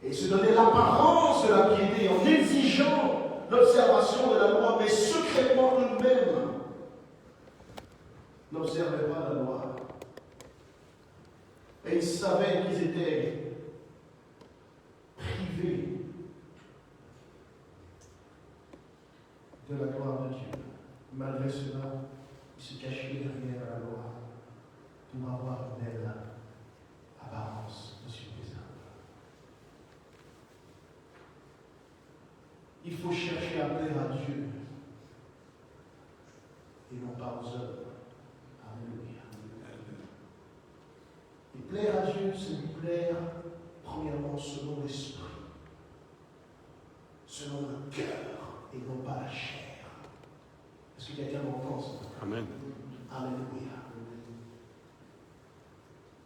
Et se donnaient l'apparence de la piété en exigeant l'observation de la loi, mais secrètement eux-mêmes n'observaient pas la loi. Et ils savaient qu'ils étaient privés de la gloire de Dieu. Malgré cela, ils se cachaient derrière la loi pour avoir une belle apparence de suffisance. Il faut chercher à plaire à Dieu et non pas aux hommes. Alléluia. Et plaire à Dieu, c'est lui plaire, premièrement, selon l'esprit, selon le cœur, et non pas la chair. Est-ce que quelqu'un m'entend ça? Amen. Alléluia.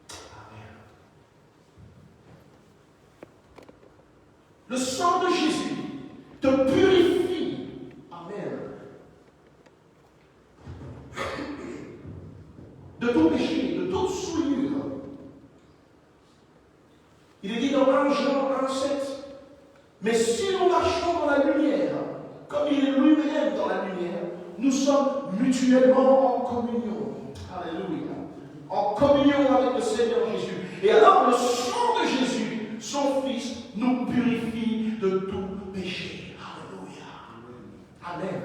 Amen. Le sang de Jésus te purifie. Amen. De tout péché, de toute souillure. Il est dit dans 1 Jean 1,7, mais si nous marchons dans la lumière, comme il est lui-même dans la lumière, nous sommes mutuellement en communion. Alléluia. En communion avec le Seigneur Jésus. Et alors le sang de Jésus, son Fils, nous purifie de tout péché. Alléluia. Amen.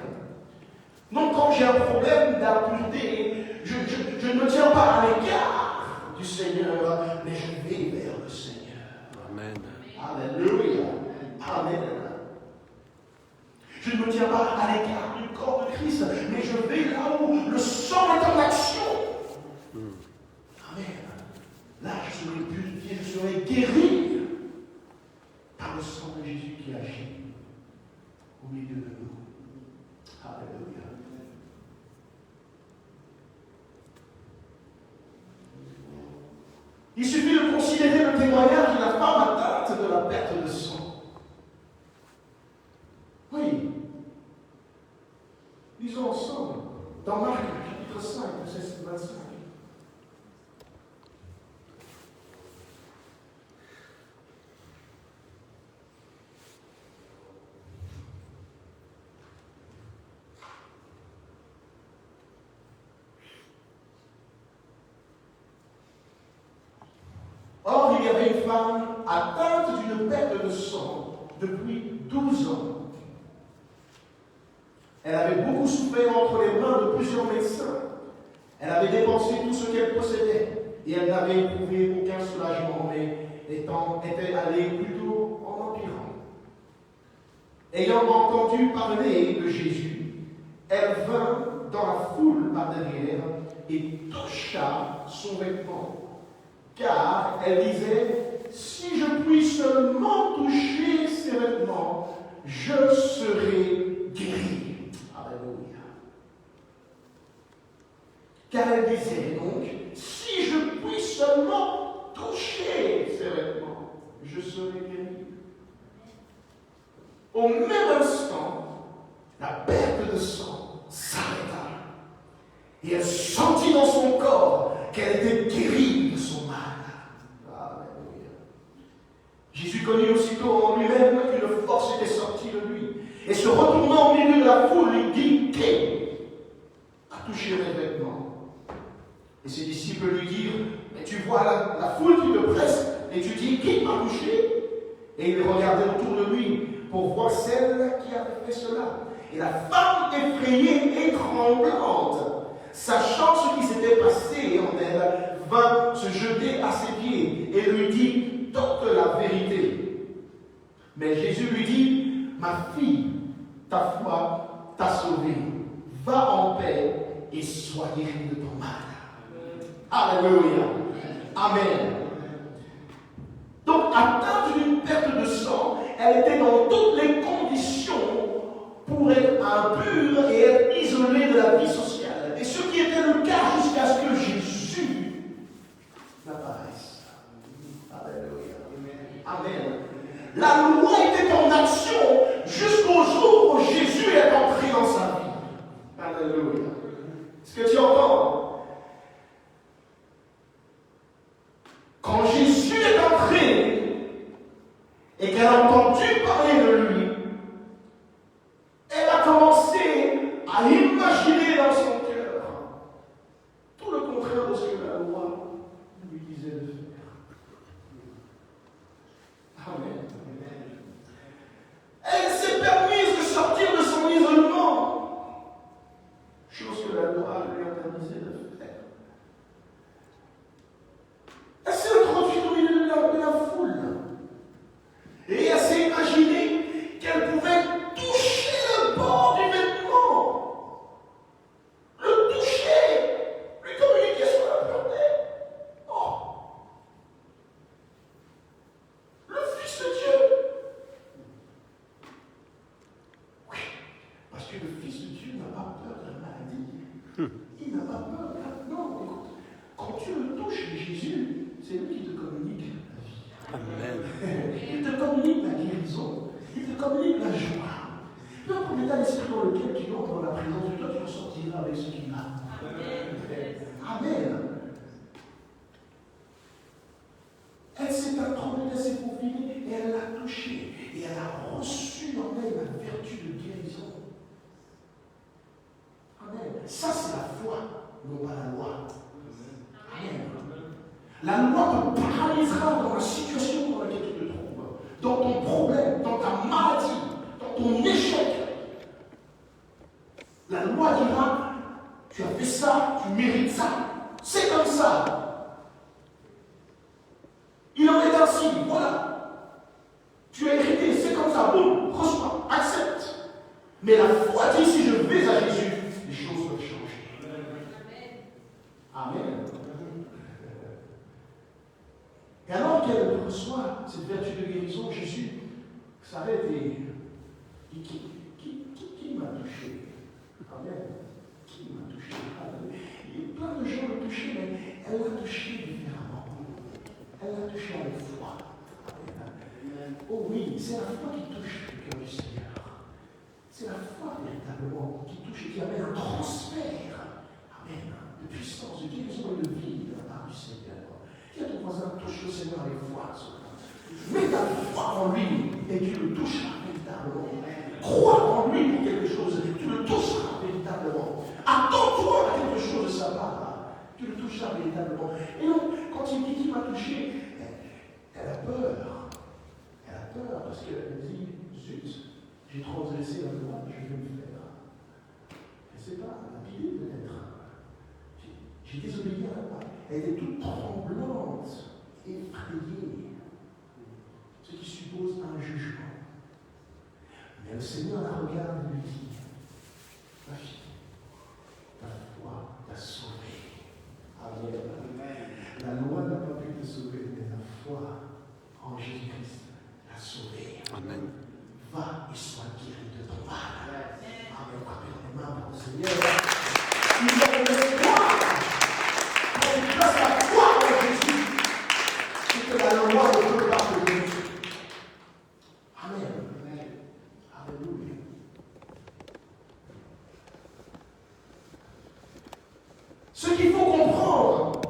Donc quand j'ai un problème d'impureté, je ne me tiens pas à l'écart du Seigneur, mais je vais vers le Seigneur. Amen. Alléluia. Amen. Je ne me tiens pas à l'écart du corps de Christ, mais je vais là où le sang est en action. Amen. Là, je serai purifié, je serai guéri par le sang de Jésus qui agit au milieu de nous. Alléluia. Il suffit de considérer le témoignage de la femme atteinte de la perte de sang. Oui. Lisons ensemble dans Marc, chapitre 5, verset 25. Or, il y avait une femme atteinte d'une perte de sang depuis 12 ans. Elle avait beaucoup souffert entre les mains de plusieurs médecins. Elle avait dépensé tout ce qu'elle possédait et elle n'avait éprouvé aucun soulagement, mais était allée plutôt en empirant. Ayant entendu parler de Jésus, elle vint dans la foule par derrière et toucha son vêtement. Car elle disait, si je puis seulement toucher ses vêtements, je serai guérie. Alléluia. Car elle disait donc, si je puis seulement toucher ses vêtements, je serai guérie. Au même instant, la perte de sang s'arrêta. Et elle sentit dans son corps qu'elle était guérie de son mal. Alléluia. Jésus connut aussitôt en lui-même qu'une force était sortie de lui. Et se retournant au milieu de la foule, il dit, qui a touché mes vêtements? Et ses disciples lui dirent, mais tu vois la foule qui te presse, et tu dis, qui m'a touché? Et il regardait autour de lui pour voir celle qui avait fait cela. Et la femme effrayée et tremblante, sachant ce qui s'était passé en elle, vint se jeter à ses pieds et lui dit toute la vérité. Mais Jésus lui dit, ma fille, ta foi t'a sauvée. Va en paix et sois guérie de ton mal. Alléluia. Amen. Donc, atteinte d'une perte de sang, elle était dans toutes les conditions pour être impure et être isolée de la vie sociale. Et ce qui était le cas jusqu'à ce que Jésus n'apparaisse. Alléluia. Amen. La loi était en action jusqu'au jour où Jésus est entré dans sa vie. Alléluia. Est-ce que tu entends? Quand Jésus est entré et qu'elle a entendu parler de lui, elle a commencé à imaginer dans son cœur tout le contraire de ce que la loi lui disait de faire. Amen. Elle s'est permise de sortir de son isolement, chose que la loi lui interdisait de faire. Elle s'est introduite au milieu de la foule et elle s'est imaginée qu'elle pouvait toucher le bord du vêtement, le toucher, lui communiquer son impureté. Oh! Le Fils de Dieu. Oui, parce que le Fils de Dieu n'a pas peur de la maladie. Il n'a pas peur. Non, écoute, quand tu le touches, Jésus, c'est lui qui te communique la vie. Amen. Il te communique la guérison. Il te communique la joie. Peu importe l'état d'esprit dans lequel tu entres dans la présence de Dieu, tu ressortiras avec ce qu'il a. Amen. Elle s'est introduite, elle s'est faufilée et elle l'a touché. Et elle a reçu en elle la vertu de guérison. Amen. Ça, c'est la foi, non pas la loi. Amen. La loi te paralysera dans la situation dans laquelle tu te trouves, dans ton problème, dans ta maladie, dans ton échec. La loi dira, tu as fait ça, tu mérites ça. C'est comme ça. Il en est ainsi, voilà. Tu as hérité, c'est comme ça, boum, reçois, accepte. Mais la foi dit, si je vais à Jésus, les choses peuvent changer. Amen. Et alors qu'elle reçoit cette vertu de guérison, Jésus s'arrête et dit, qui m'a touché? Amen. Qui m'a touché? Il y a plein de gens l'ont touché, mais elle l'a touché différemment. Elle l'a touché avec foi. Amen. Oh oui, c'est la foi qui touche le cœur du Seigneur. C'est la foi véritablement qui touche et qui amène un transfert. Amen. De puissance, de guérison et de vie de la part du Seigneur. Dis à ton voisin, touche le Seigneur avec foi. Mets ta foi en lui et tu le toucheras véritablement. Crois en lui pour quelque chose, tu le toucheras véritablement. Attends-toi à quelque chose de sa part, tu le toucheras véritablement. Et donc, quand il dit qu'il m'a touché, elle a peur. Elle a peur parce qu'elle dit, zut, j'ai transgressé la loi, je vais le faire. Elle ne sait pas, elle a pillé peut-être. J'ai désobéi à la loi. Elle était toute tremblante, effrayée, ce qui suppose un jugement. Mais le Seigneur la regarde et lui dit, ma fille, ta foi t'a sauvée. Amen. La loi n'a pas pu te sauver, mais la foi en Jésus-Christ l'a sauvée. Amen. Va et sois guéri de ton mal. Amen. Frappez dans les mains pour le Seigneur. Il a de l'espoir. Quand tu places la foi en Jésus, c'est que la loi ne peut pas te guérir. Amen. Alléluia. Ce qu'il faut comprendre,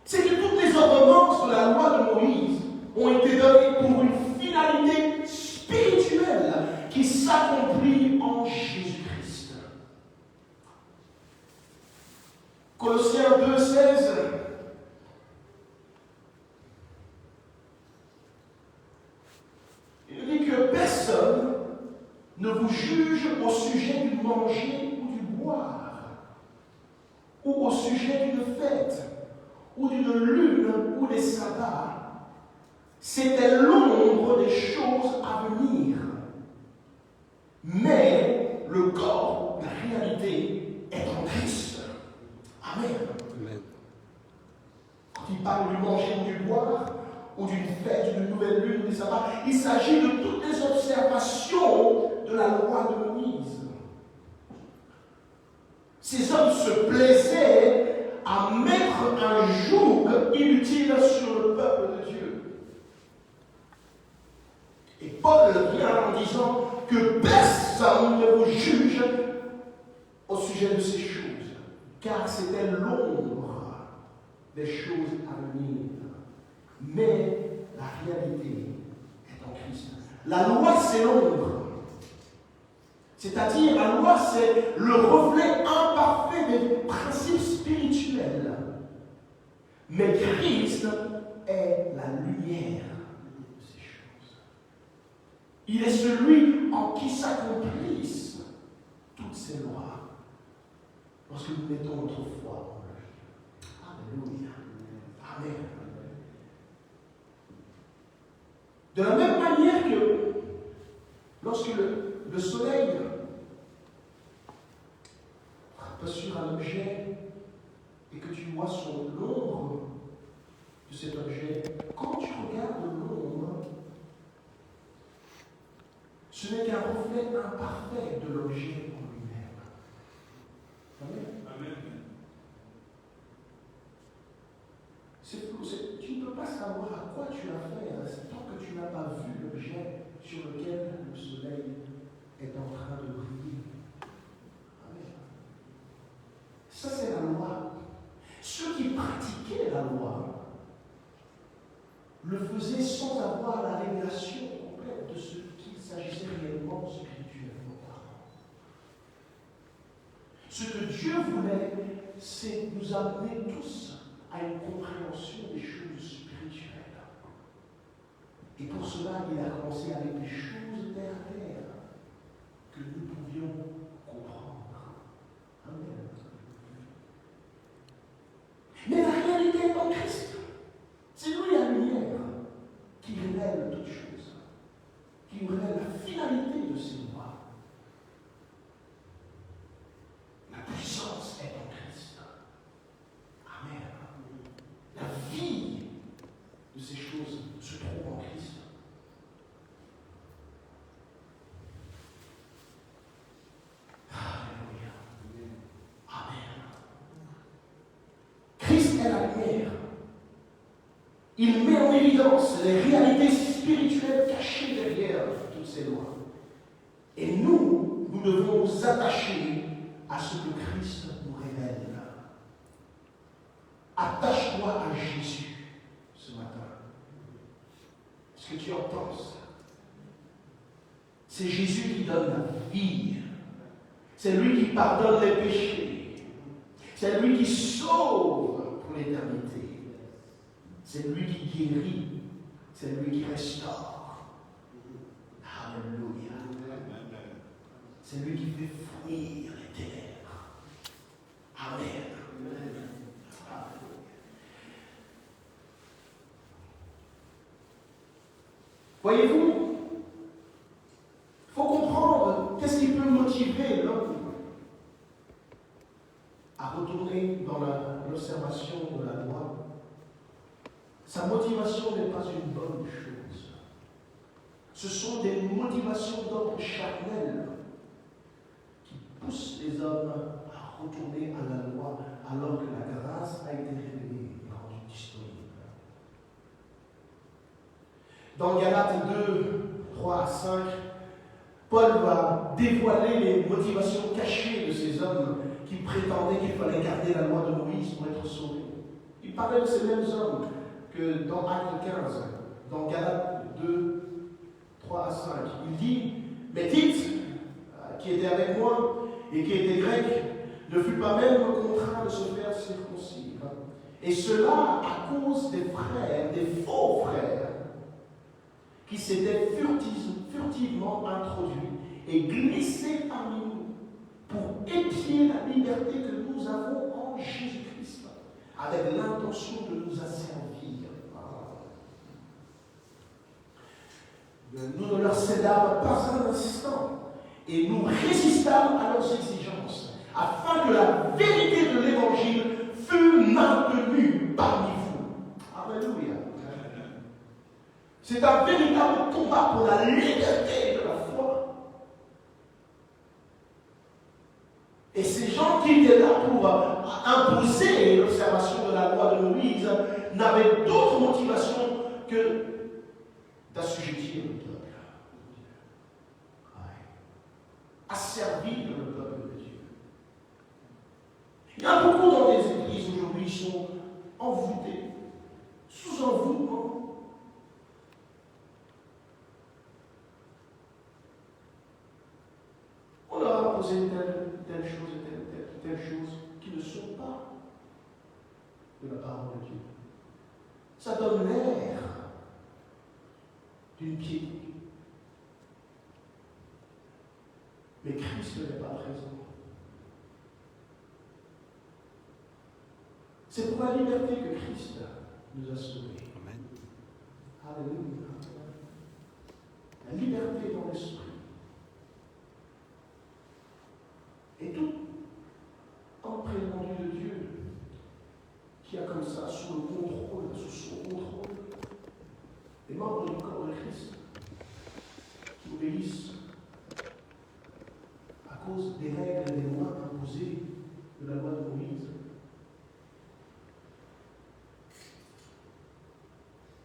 c'est que toutes les ordonnances de la loi de Moïse ont été données pour une finalité spirituelle qui s'accomplit en Jésus-Christ. Colossiens 2,16. Il dit que personne ne vous juge au sujet du manger ou du boire, ou au sujet d'une fête, ou d'une lune, ou des sabbats. C'était l'ombre des choses à venir. il s'agit de toutes les observations de la loi de Moïse. Ces hommes se plaisaient à mettre un joug inutile sur le peuple de Dieu. Et Paul vient en disant que personne ne vous juge au sujet de ces choses, car c'était l'ombre des choses à venir. Mais la réalité est en Christ. La loi, c'est l'ombre. C'est-à-dire, la loi, c'est le reflet imparfait des principes spirituels. Mais Christ est la lumière de ces choses. Il est celui en qui s'accomplissent toutes ces lois. Lorsque nous mettons notre foi en lui. Alléluia. Amen. De la même manière que lorsque le soleil frappe sur un objet et que tu vois l'ombre de cet objet, quand tu regardes l'ombre, ce n'est qu'un reflet imparfait de l'objet en lui-même. Amen. Amen. Tu ne peux pas savoir à quoi tu as affaire tant que tu n'as pas vu l'objet sur lequel le soleil est en train de briller. Amen. Ça, c'est la loi. Ceux qui pratiquaient la loi le faisaient sans avoir la révélation complète de ce qu'il s'agissait réellement spirituellement parlant. Ce que Dieu voulait, c'est nous amener tous à une compréhension des choses spirituelles. Et pour cela, il a commencé avec des choses terre-terre que nous pouvions comprendre. Amen. Mais la réalité est en Christ. C'est lui la lumière qui révèle toutes choses, qui nous révèle la finalité de ces lois. La puissance est en Christ. Amen. La vie de ces choses se trouve en Christ. Alléluia. Amen. Christ est la lumière. Il met en évidence les réalités spirituelles cachées derrière toutes ces lois. Et nous devons nous attacher à ce que Christ nous révèle. Attache-toi à Jésus ce matin. Est-ce que tu entends ça? C'est Jésus qui donne la vie. C'est lui qui pardonne les péchés. C'est lui qui sauve pour l'éternité. C'est lui qui guérit. C'est lui qui restaure. Alléluia. C'est lui qui fait fruire les ténèbres. Amen. Voyez-vous, il faut comprendre qu'est-ce qui peut motiver l'homme à retourner dans l'observation de la loi. Sa motivation n'est pas une bonne chose. Ce sont des motivations d'ordre charnel qui poussent les hommes à retourner à la loi alors que la grâce a été révélée et rendue disponible. Dans Galates 2, 3 à 5, Paul va dévoiler les motivations cachées de ces hommes qui prétendaient qu'il fallait garder la loi de Moïse pour être sauvés. Il parlait de ces mêmes hommes que dans Acte 15, dans Galates 2, 3 à 5. Il dit, mais Tite, qui était avec moi et qui était grec, ne fut pas même contraint de se faire circoncire. Et cela à cause des frères, des faux frères, qui s'étaient furtivement introduits et glissés parmi nous pour épier la liberté que nous avons en Jésus-Christ, avec l'intention de nous asservir. Nous ne leur cédâmes pas un instant et nous résistâmes à leurs exigences, afin que la vérité de l'Évangile fût maintenue parmi vous. Alléluia. C'est un véritable combat pour la liberté de la foi. Et ces gens qui étaient là pour imposer l'observation de la loi de Moïse n'avaient d'autre motivation que d'assujettir le peuple. À servir le peuple de Dieu. Il y a beaucoup dans les églises aujourd'hui qui sont envoûtés, sous envoûtement. On leur a posé telle chose et telle chose qui ne sont pas de la parole de Dieu. Ça donne l'air d'une piété. Mais Christ n'est pas présent. C'est pour la liberté que Christ nous a sauvés. Amen. Alléluia. La liberté dans l'esprit. Et tout en prétendu de Dieu, qui a comme ça sous le contrôle, sous son contrôle, les membres du corps de Christ qui obéissent à cause des règles et des lois imposées de la loi de Moïse.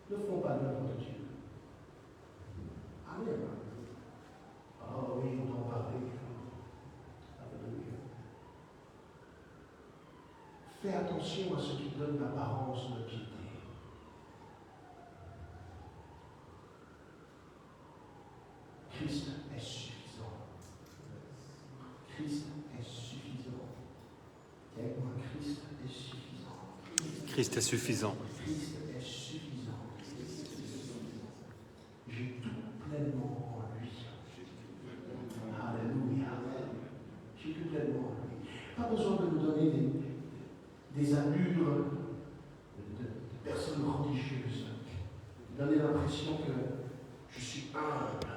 Ne font pas l'œuvre de Dieu. Amen. Ah oui, on en parlait. Alléluia. Fais attention à ce qui donne l'apparence de piété. Christ est suffisant. Christ est suffisant. Dis-moi, Christ est suffisant. Christ est suffisant. Christ est suffisant. J'ai tout pleinement en lui. Alléluia. J'ai tout pleinement en lui. Pas besoin de me donner des allures de personnes religieuses. Donner l'impression que je suis humble.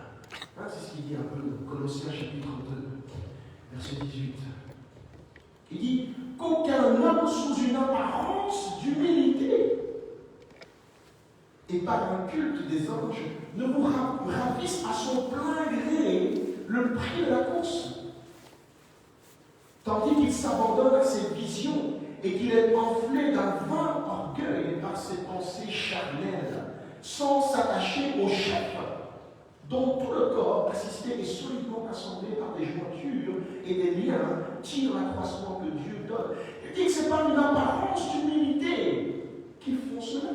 Hein, c'est ce qu'il dit un peu dans Colossiens chapitre 2, verset 18. Il dit qu'aucun homme sous une apparence d'humilité et par un culte des anges ne vous ravisse à son plein gré le prix de la course, tandis qu'il s'abandonne à ses visions et qu'il est enflé d'un vain orgueil par ses pensées charnelles, sans s'attacher au chef, dont tout le corps, assisté et solidement assemblé par des jointures et des liens, tire l'accroissement que Dieu donne. Il dit que ce n'est pas une apparence d'humilité qu'ils font cela.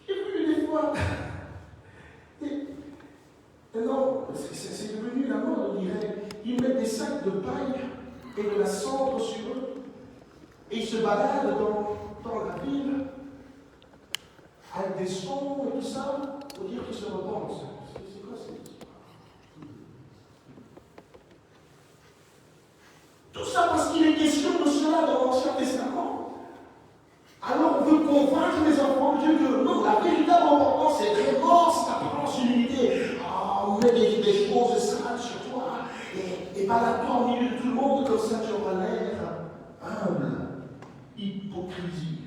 J'ai vu des fois. Non, c'est devenu la mode, on dirait. Ils mettent des sacs de paille et de la cendre sur eux. Et ils se baladent dans la ville avec des sons et tout ça pour dire qu'ils se repentent. C'est quoi cette histoire? Tout ça parce qu'il est question de cela dans l'Ancien Testament. Alors on veut convaincre les enfants de Dieu que non, la véritable importance c'est vraiment cette apparence d'humilité. On met des choses sales sur toi et balade-toi au milieu de tout le monde comme ça tu auras l'air humble. Hypocrisie.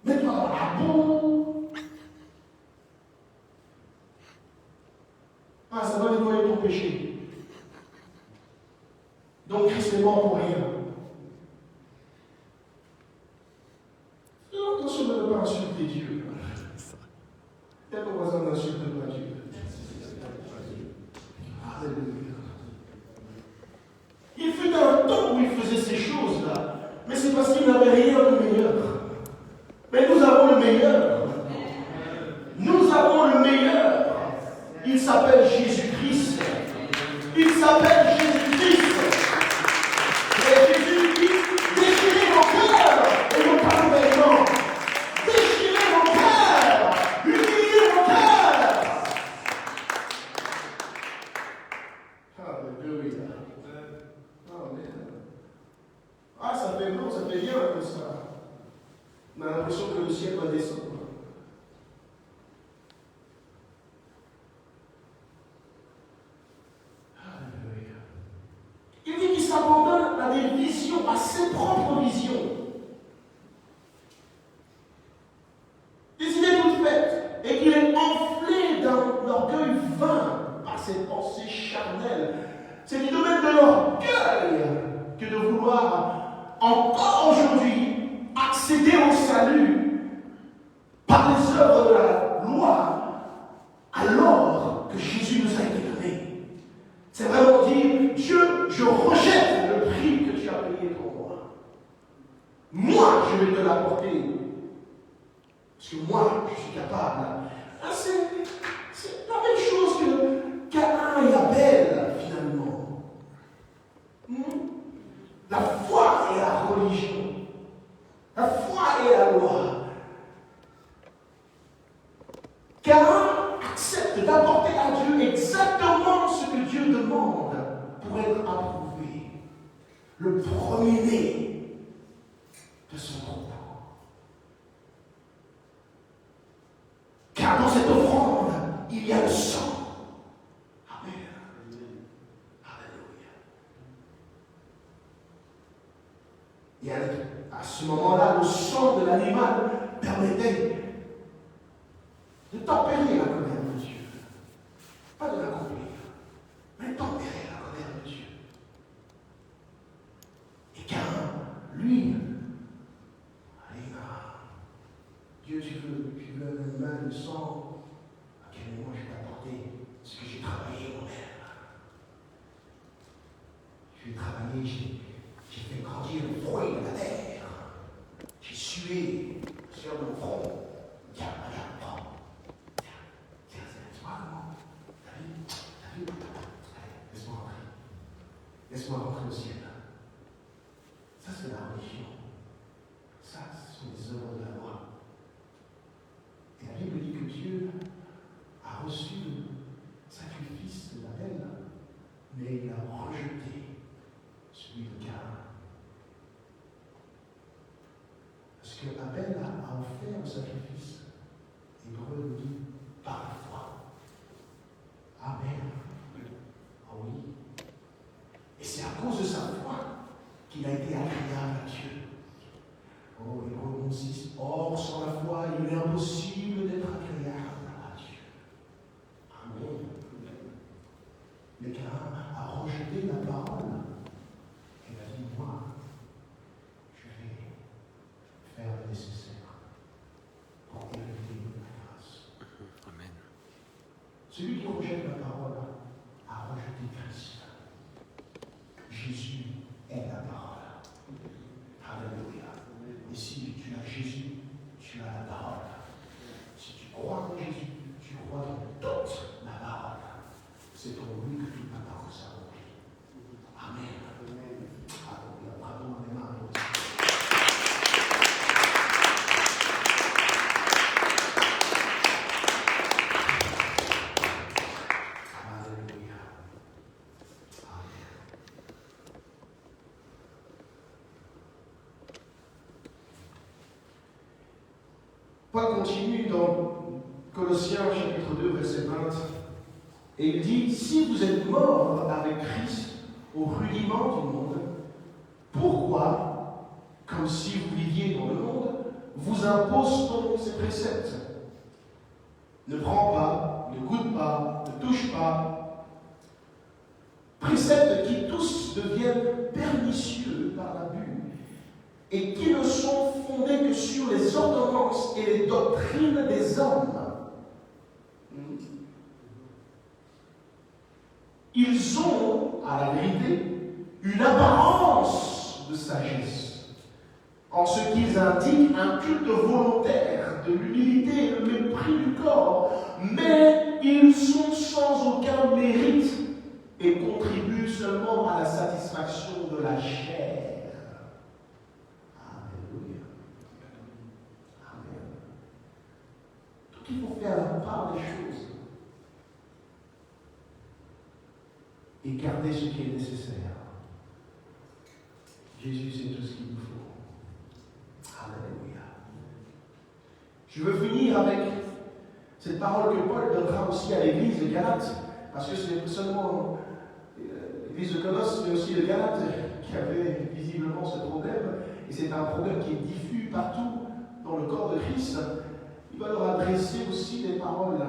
Mets-toi dans la boue. Ah, ça va nettoyer ton péché. Donc Christ est mort pour rien. Non, attention de ne pas insulter Dieu. Il y a ton voisin n'insulte pas Dieu. Alléluia. Il fut un temps où il faisait ces choses-là, mais c'est parce qu'il n'avait rien de meilleur. Mais nous avons le meilleur. Nous avons le meilleur. Il s'appelle Jésus-Christ. Il s'appelle Jésus-Christ. Et Jésus dit, déchirez vos cœurs et non pas nouvellement. Déchirez vos cœurs. Humiliez vos cœurs. Alléluia. Amen. Ah, ça fait bon, ça fait bien comme ça. On a l'impression que le ciel va descendre. Alléluia. Il dit qu'il s'abandonne à des visions salut par les œuvres de la loi alors que Jésus nous a été donné. C'est vraiment dire, Dieu, je rejette le prix que tu as payé pour moi. Moi, je vais te l'apporter. Parce que moi, je suis capable. C'est la même chose que Caïn et Abel, finalement. La foi et la religion. La foi et la loi. Caïn accepte d'apporter à Dieu exactement ce que Dieu demande pour être approuvé. Le premier-né de son troupeau. Car dans cette offrande, il y a le sang. Amen. Alléluia. Et à ce moment-là, le sang de l'animal permettait de tempérer la colère de Dieu. Pas de l'accomplir, mais tempérer la colère de Dieu. Et Caïn, lui, Dieu, tu veux un animal de sang, à quel moment je vais t'apporter ce que j'ai travaillé moi-même. J'ai travaillé, j'ai fait grandir le fruit de la terre. J'ai sué sur mon front. Tiens, regarde, prends. Tiens, tu vois comment? T'as vu? Allez, laisse-moi rentrer. Laisse-moi rentrer au ciel. Ça, c'est la religion. Ça, ce sont les œuvres de la loi. Et la Bible dit que Dieu a reçu le sacrifice de l'Abel, mais il a rejeté celui de Caïn. Parce que Abel a offert le sacrifice. Hébreu nous dit par la foi. Amen. Ah oui. Et c'est à cause de sa foi qu'il a été agréable à Dieu. Oh, Hébreu 11:6. Or, sans la foi, il est impossible d'être agréable à Dieu. Amen. Mais Caïn a rejeté la parole. Il a dit, moi, je vais faire le nécessaire pour hériter de ma grâce. Amen. Celui qui rejette la parole a rejeté Christ. Jésus est la parole. Alléluia. Et si tu as Jésus, tu as la parole. Si tu crois en Jésus, tu crois dans toute la parole. C'est pour lui que toute la parole s'accomplit. Amen. Alléluia. Bravo, mes mains. Alléluia. Amen. Paul continue dans Colossiens chapitre 2, verset 20, et il dit, si vous êtes morts avec Christ au rudiment du monde, pourquoi, comme si vous viviez dans le monde, vous impose-t-on ces préceptes? Ne prends pas, ne goûte pas, ne touche pas. Préceptes qui tous deviennent pernicieux par l'abus et qui ne sont fondés que sur les ordonnances et les doctrines des hommes. Ils ont, à la vérité, une apparence de sagesse, en ce qu'ils indiquent un culte volontaire de l'humilité et le mépris du corps, mais ils sont sans aucun mérite et contribuent seulement à la satisfaction de la chair. Alléluia. Amen. Donc il faut faire la part des choses et garder ce qui est nécessaire. Jésus, c'est tout ce qu'il nous faut. Alléluia. Je veux finir avec cette parole que Paul donnera aussi à l'église de Galates, parce que ce n'est pas seulement l'église de Colosse, mais aussi de Galates qui avait visiblement ce problème, et c'est un problème qui est diffus partout dans le corps de Christ. Il va leur adresser aussi des paroles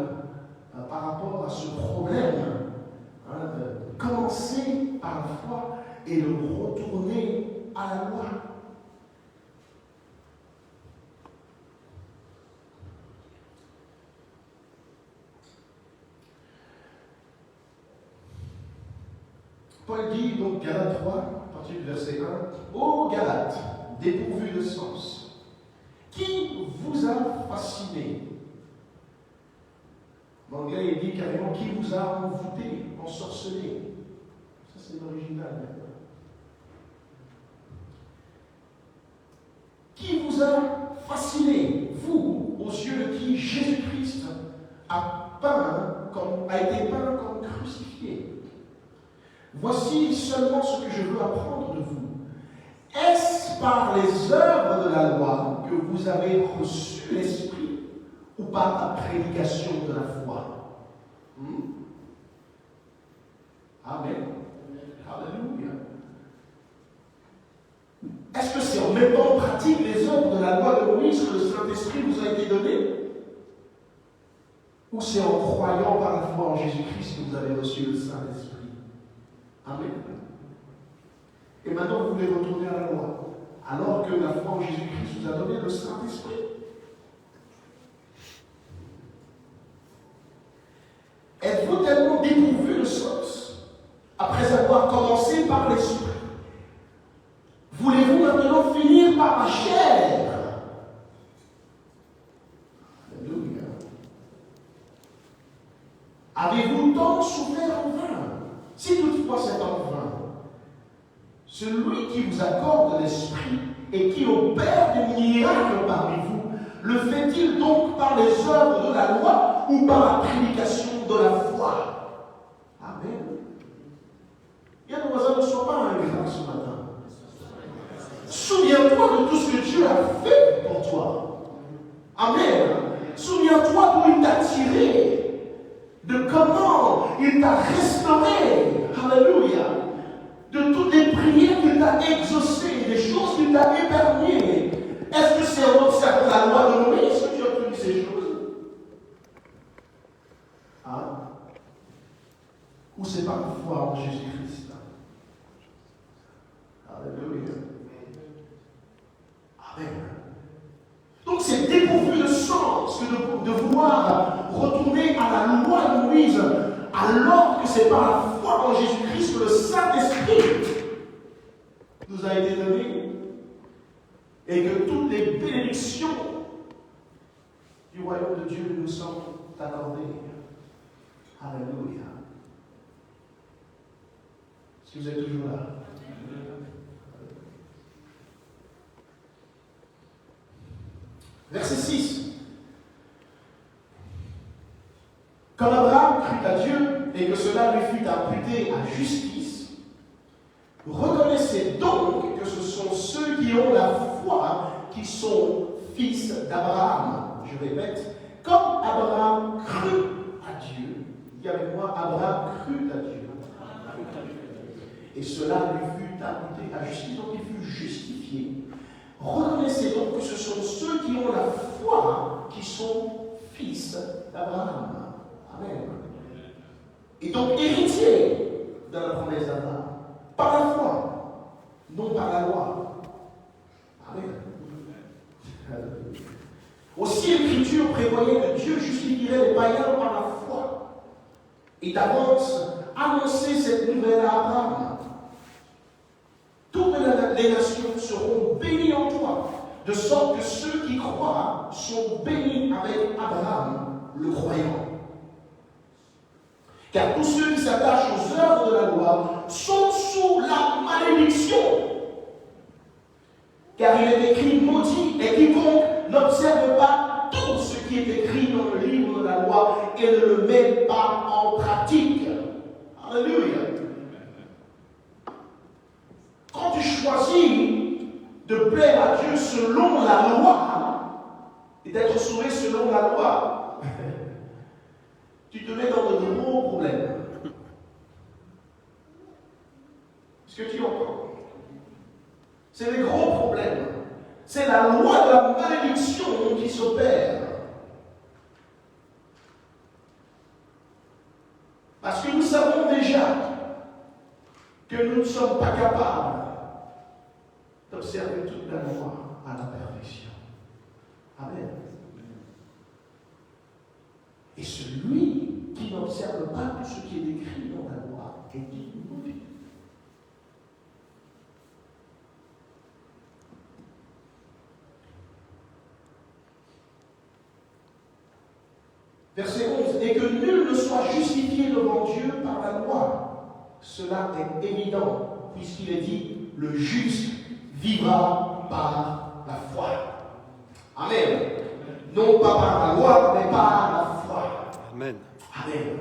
par rapport à ce problème, de commencer par la foi et de retourner à la loi. Paul dit, donc Galates 3, à partir du verset 1, ô Galates, dépourvus de sens, qui vous a fasciné? En anglais, il dit carrément qui vous a envoûté, ensorcelé. Ça, c'est l'original. Qui vous a fasciné, vous, aux yeux de qui Jésus-Christ a été peint comme crucifié? Voici seulement ce que je veux apprendre de vous. Est-ce par les œuvres de la loi que vous avez reçu l'Esprit ou par la prédication de la foi? Amen. Alléluia. Est-ce que c'est en mettant en pratique les œuvres de la loi de Moïse que le Saint-Esprit vous a été donné? Ou c'est en croyant par la foi en Jésus-Christ que vous avez reçu le Saint-Esprit? Amen. Et maintenant, vous voulez retourner à la loi, alors que la foi en Jésus-Christ vous a donné le Saint-Esprit. Êtes-vous tellement dépourvu de sens, après avoir commencé par l'Esprit? Voulez-vous maintenant finir par la chair? Alléluia. Avez-vous tant souffert en vain? Si toutefois c'est en vain, celui qui vous accorde l'Esprit et qui opère des miracles parmi vous, le fait-il donc par les œuvres de la loi ou par la prédication de la foi? Amen. Bien, nos voisins, ne sois pas ingrats ce matin. Souviens-toi de tout ce que Dieu a fait pour toi. Amen. Souviens-toi d'où il t'a tiré, de comment il t'a restauré. Alléluia. De toutes les prières qu'il t'a exaucées, des choses qu'il t'a épargnées. Est-ce que c'est en observant la loi de Moïse que tu as obtenu ces choses? Hein? Ou c'est par la foi en Jésus-Christ? Alléluia. Amen. Donc c'est dépourvu de sens que de vouloir retourner à la loi de Moïse, alors que c'est par la foi en Jésus-Christ que le Saint-Esprit nous a été donné et que toutes les bénédictions du royaume de Dieu nous sont accordées. Alléluia. Est-ce que vous êtes toujours là? Verset 6. Quand Abraham crut à Dieu et que cela lui fut imputé à justice, reconnaissez donc que ce sont ceux qui ont la foi qui sont fils d'Abraham. Je répète, comme Abraham crut à Dieu, dis avec moi, Abraham crut à Dieu. Et cela lui fut imputé à justice, donc il fut justifié. Reconnaissez donc que ce sont ceux qui ont la foi qui sont fils d'Abraham. Amen. Et donc héritiers de la promesse d'Abraham. Par la foi, non par la loi. Amen. Aussi l'Écriture prévoyait que Dieu justifierait les païens par la foi. Et d'avance annoncer cette nouvelle à Abraham. Toutes les nations seront bénies en toi, de sorte que ceux qui croient sont bénis avec Abraham, le croyant. Car tous ceux qui s'attachent aux œuvres de la loi sont sous la malédiction. Car il est écrit maudit, et quiconque n'observe pas tout ce qui est écrit dans le livre de la loi et ne le met pas en pratique. Alléluia. Quand tu choisis de plaire à Dieu selon la loi et d'être sauvé selon la loi, tu te mets dans de gros problèmes. Est-ce que tu entends? C'est des gros problèmes. C'est la loi de la malédiction qui s'opère. Parce que nous savons déjà que nous ne sommes pas capables d'observer toute la loi à la perfection. Amen. Et celui qui n'observe pas tout ce qui est écrit dans la loi est inutile. Verset 11. Et que nul ne soit justifié devant Dieu par la loi. Cela est évident, puisqu'il est dit, le juste vivra par la foi. Amen. Non pas par la loi, mais par la foi. Amen. Amen.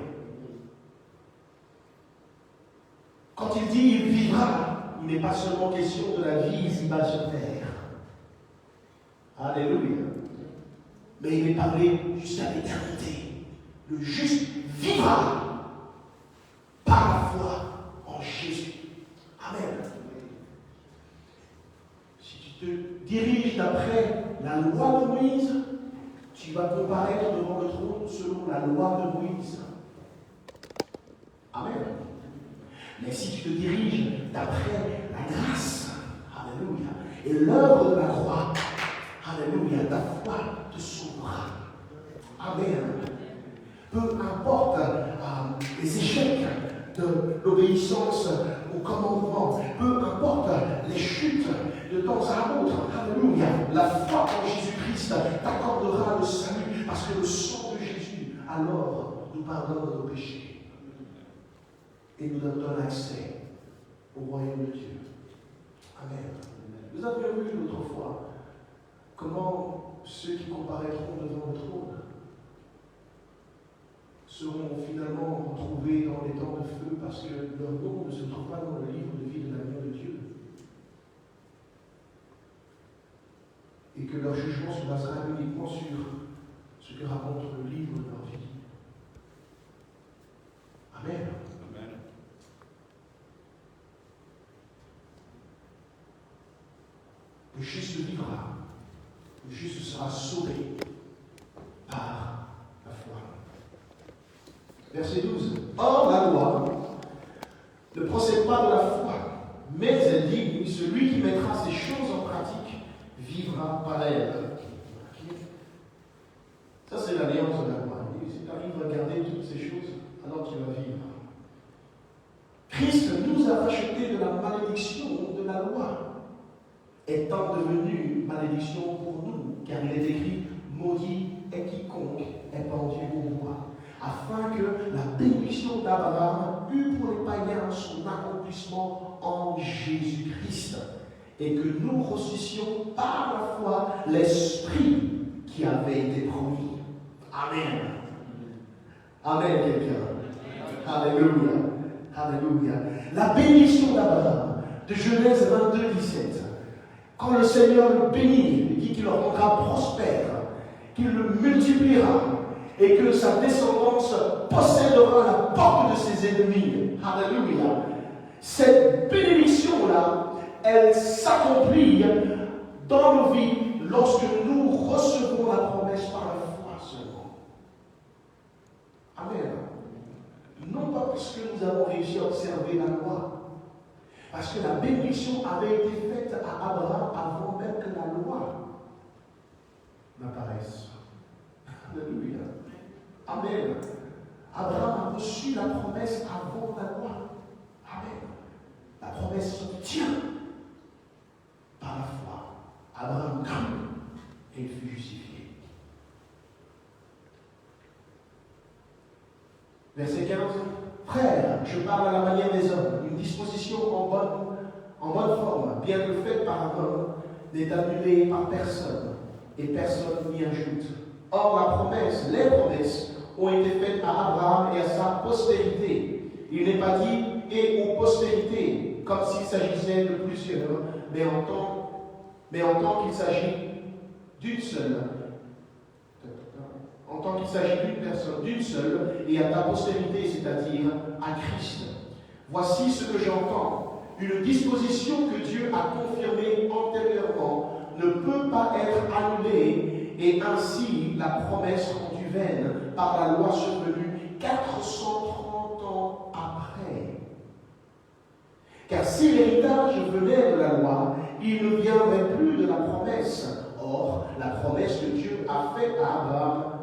Quand il dit il vivra, il n'est pas seulement question de la vie ici-bas sur terre. Alléluia. Mais il est parlé jusqu'à l'éternité. Le juste vivra par la foi en Jésus. Amen. Si tu te diriges d'après la loi de Moïse, tu vas comparaître devant le trône selon la loi de Moïse. Amen. Mais si tu te diriges d'après la grâce, alléluia, et l'œuvre de la croix, alléluia, ta foi te sauvera. Amen. Peu importe les échecs de l'obéissance au commandement, peu importe les chutes de temps à autre, alléluia, la foi en Jésus-Christ t'accordera le salut, parce que le sang de Jésus, alors, nous pardonne nos péchés. Et nous donne accès au royaume de Dieu. Amen. Nous avions vu l'autre fois comment ceux qui comparaîtront devant le trône seront finalement retrouvés dans les temps de feu parce que leur nom ne se trouve pas dans le livre de vie de l'agneau de Dieu. Et que leur jugement se basera uniquement sur ce que raconte le livre de leur vie. Amen. Le juste vivra, le juste sera sauvé par la foi. Verset 12. Or, la loi ne procède pas de la foi, mais elle dit, celui qui mettra ces choses en pratique vivra par elle. Ça, c'est l'alliance de la loi. Si tu arrives à garder toutes ces choses, alors tu vas vivre. Christ nous a rachetés de la malédiction de la loi, étant devenu malédiction pour nous, car il est écrit, maudit est quiconque est pendu au bois, afin que la bénédiction d'Abraham eût pour les païens son accomplissement en Jésus-Christ, et que nous reçussions par la foi l'Esprit qui avait été promis. Amen. Amen, quelqu'un. Alléluia. Alléluia. La bénédiction d'Abraham, de Genèse 22, 17. Quand le Seigneur le bénit, il dit qu'il le rendra prospère, qu'il le multipliera et que sa descendance possédera la porte de ses ennemis. Alléluia. Cette bénédiction-là, elle s'accomplit dans nos vies lorsque nous recevons la promesse par la foi seulement. Amen. Non pas parce que nous avons réussi à observer la loi, parce que la bénédiction avait été faite à Abraham avant même que la loi n'apparaisse. Alléluia. Amen. Abraham a reçu la promesse avant la loi. Amen. La promesse se tient par la foi. Abraham crut et il fut justifié. Verset 15. Frères, je parle à la manière des hommes, une disposition en bonne forme, bien que faite par un homme, n'est annulée par personne, et personne n'y ajoute. Or, les promesses ont été faites à Abraham et à sa postérité. Il n'est pas dit « et aux postérités », comme s'il s'agissait de plusieurs, mais en tant qu'il s'agit d'une seule. En tant qu'il s'agit d'une personne, d'une seule, et à ta postérité, c'est-à-dire à Christ. Voici ce que j'entends. Une disposition que Dieu a confirmée antérieurement ne peut pas être annulée, et ainsi la promesse rendue vaine par la loi survenue 430 ans après. Car si l'héritage venait de la loi, il ne viendrait plus de la promesse. Or, la promesse que Dieu a faite à Abraham,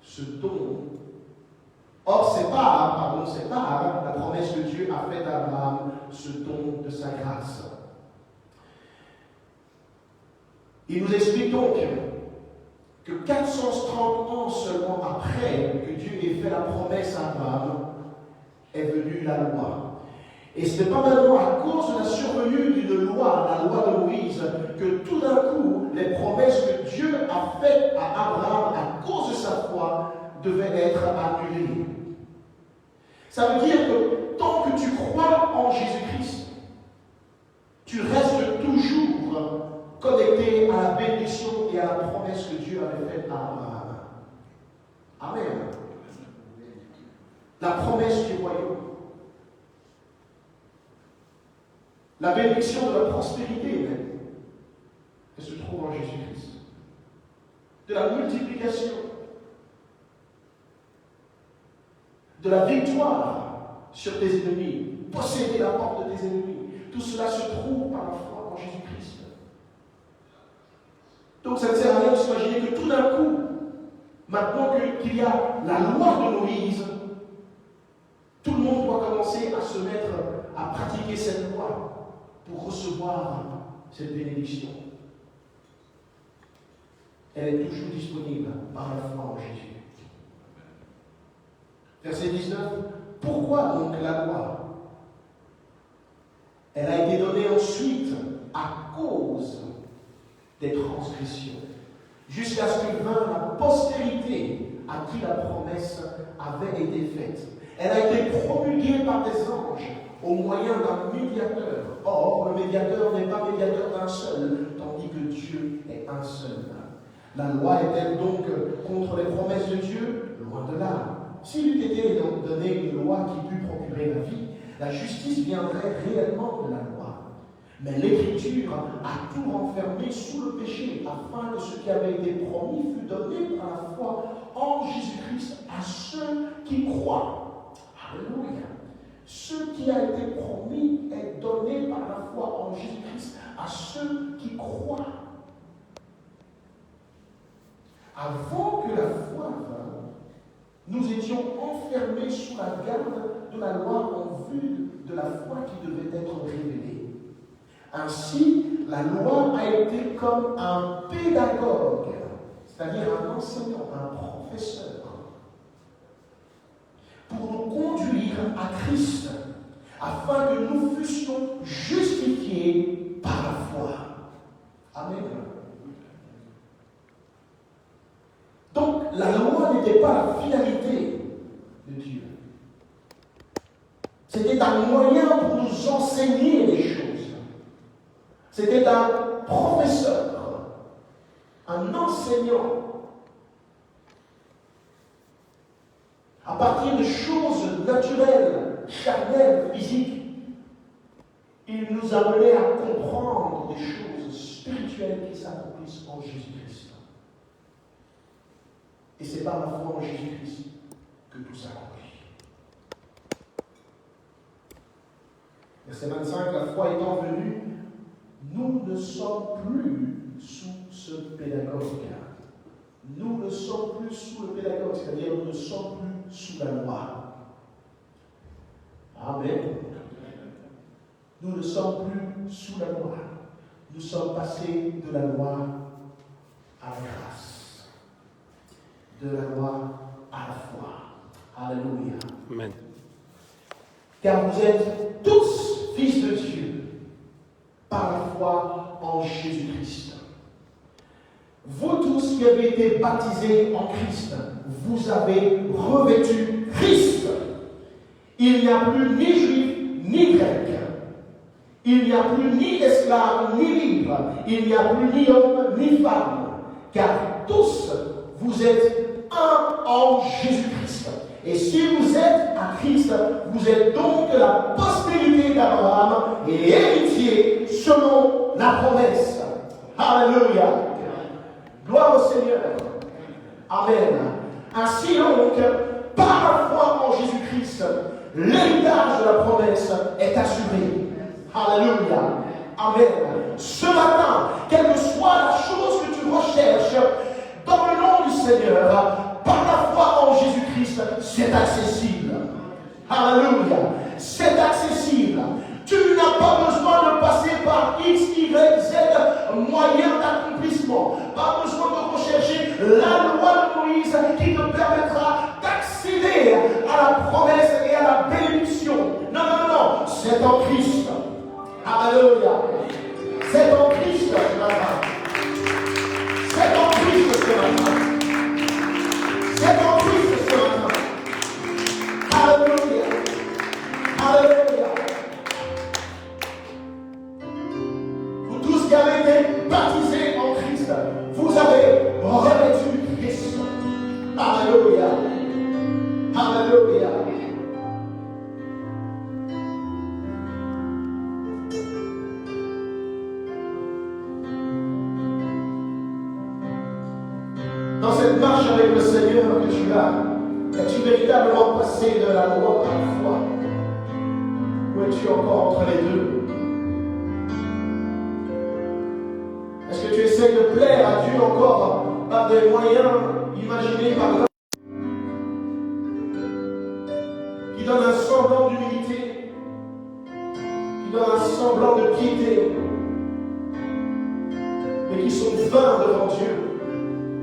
c'est par la promesse que Dieu a faite à Abraham, ce don de sa grâce. Il nous explique donc que que 430 ans seulement après que Dieu ait fait la promesse à Abraham, est venue la loi. Et ce n'est pas maintenant à cause de la survenue d'une loi, la loi de Moïse, que tout d'un coup, les promesses que Dieu a faites à Abraham à cause de sa foi devaient être annulées. Ça veut dire que tant que tu crois en Jésus-Christ, tu restes toujours connecté à la bénédiction et à la promesse que Dieu avait faite à Abraham. Amen. La promesse du royaume. La bénédiction de la prospérité même, elle se trouve en Jésus-Christ. De la multiplication, de la victoire sur tes ennemis, posséder la porte de tes ennemis, tout cela se trouve par la foi en Jésus-Christ. Donc ça ne sert à rien de s'imaginer que tout d'un coup, maintenant qu'il y a la loi de Moïse, tout le monde doit commencer à se mettre à pratiquer cette loi pour recevoir cette bénédiction. Elle est toujours disponible par la foi en Jésus. Verset 19. Pourquoi donc la loi? Elle a été donnée ensuite à cause des transgressions, jusqu'à ce que vint la postérité à qui la promesse avait été faite. Elle a été promulguée par des anges au moyen d'un médiateur. Or, le médiateur n'est pas médiateur d'un seul, tandis que Dieu est un seul. La loi est-elle donc contre les promesses de Dieu? Loin de là. S'il eût été donné une loi qui pût procurer la vie, la justice viendrait réellement de la loi. Mais l'Écriture a tout renfermé sous le péché, afin que ce qui avait été promis fût donné par la foi en Jésus-Christ à ceux qui croient. Alléluia. Ce qui a été promis est donné par la foi en Jésus-Christ à ceux qui croient. Avant que la foi vînt, nous étions enfermés sous la garde de la loi en vue de la foi qui devait être révélée. Ainsi, la loi a été comme un pédagogue, c'est-à-dire un enseignant, un professeur, pour nous conduire à Christ, afin que nous fussions justifiés par la foi. Amen. Donc, la loi n'était pas la finalité de Dieu. C'était un moyen pour nous enseigner les choses. C'était un professeur, un enseignant. À partir de choses naturelles, charnelles, physiques, il nous amenait à comprendre des choses spirituelles qui s'accomplissent en Jésus-Christ. Et c'est par la foi en Jésus-Christ que tout s'accomplit. Verset 25, la foi étant venue, nous ne sommes plus sous ce pédagogue. Nous ne sommes plus sous le pédagogue, c'est-à-dire nous ne sommes plus sous la loi. Amen. Nous ne sommes plus sous la loi. Nous sommes passés de la loi à la grâce. De la loi à la foi. Alléluia. Amen. Car vous êtes tous fils de Dieu par la foi en Jésus-Christ. Vous tous qui avez été baptisés en Christ, vous avez revêtu Christ. Il n'y a plus ni juif ni grec. Il n'y a plus ni esclave ni libre. Il n'y a plus ni homme ni femme. Car tous, vous êtes un en Jésus-Christ. Et si vous êtes à Christ, vous êtes donc la postérité d'Abraham et héritier selon la promesse. Alléluia. Gloire au Seigneur. Amen. Ainsi donc, par la foi en Jésus-Christ, l'héritage de la promesse est assuré. Alléluia. Amen. Ce matin, quelle que soit la chose que tu recherches, dans le nom du Seigneur, par la foi en Jésus-Christ, c'est accessible. Alléluia. C'est accessible. Tu n'as pas besoin de passer par X, Y, Z moyen d'accomplissement. Pas besoin de rechercher la qui te permettra d'accéder à la promesse et à la bénédiction. Non, non, non, non. C'est en Christ. Alléluia. C'est en Christ ce matin. C'est en Christ ce matin. C'est en Christ ce matin. Alléluia. Alléluia. Vous tous qui avez été baptisés en Christ, vous avez revêtu Christ. Alléluia. Alléluia. Dans cette marche avec le Seigneur que tu as, es-tu véritablement passé de la loi à la foi? Ou es-tu encore entre les deux? Est-ce que tu essaies de plaire à Dieu encore par des moyens imaginés par l'homme qui donnent un semblant d'humilité, qui donnent un semblant de piété, mais qui sont vains devant Dieu?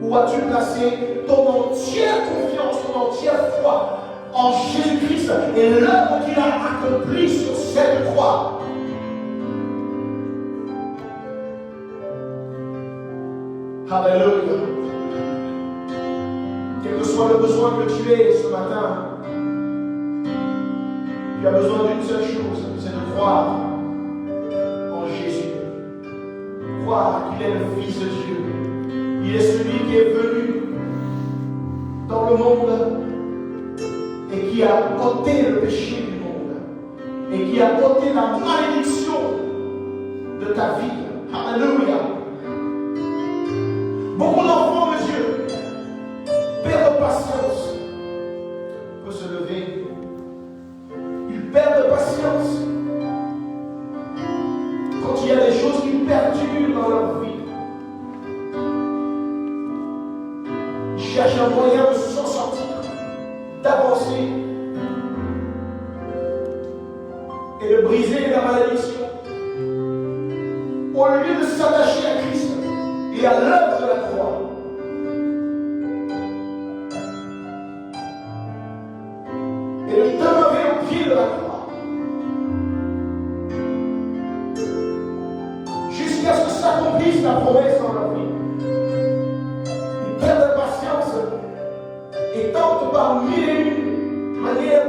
Ou as-tu placé ton entière confiance, ton entière foi en Jésus-Christ et l'œuvre qu'il a accomplie sur cette croix? Alléluia. Quel que soit le besoin que tu aies ce matin, tu as besoin d'une seule chose, c'est de croire en Jésus. Croire qu'il est le Fils de Dieu. Il est celui qui est venu dans le monde et qui a ôté le péché du monde et qui a ôté la malédiction de ta vie. Alléluia. Beaucoup d'enfants de Dieu perdent patience. Peut se lever. Ils perdent patience quand il y a des choses qui perdurent dans leur vie. Cherche un moyen de s'en sortir, d'avancer et de briser la malédiction. Au lieu de s'attacher à Christ et à l'œuvre de la croix, et de demeurer au pied de la croix, jusqu'à ce que s'accomplisse la promesse dans leur vie. Et tente par mille et une manières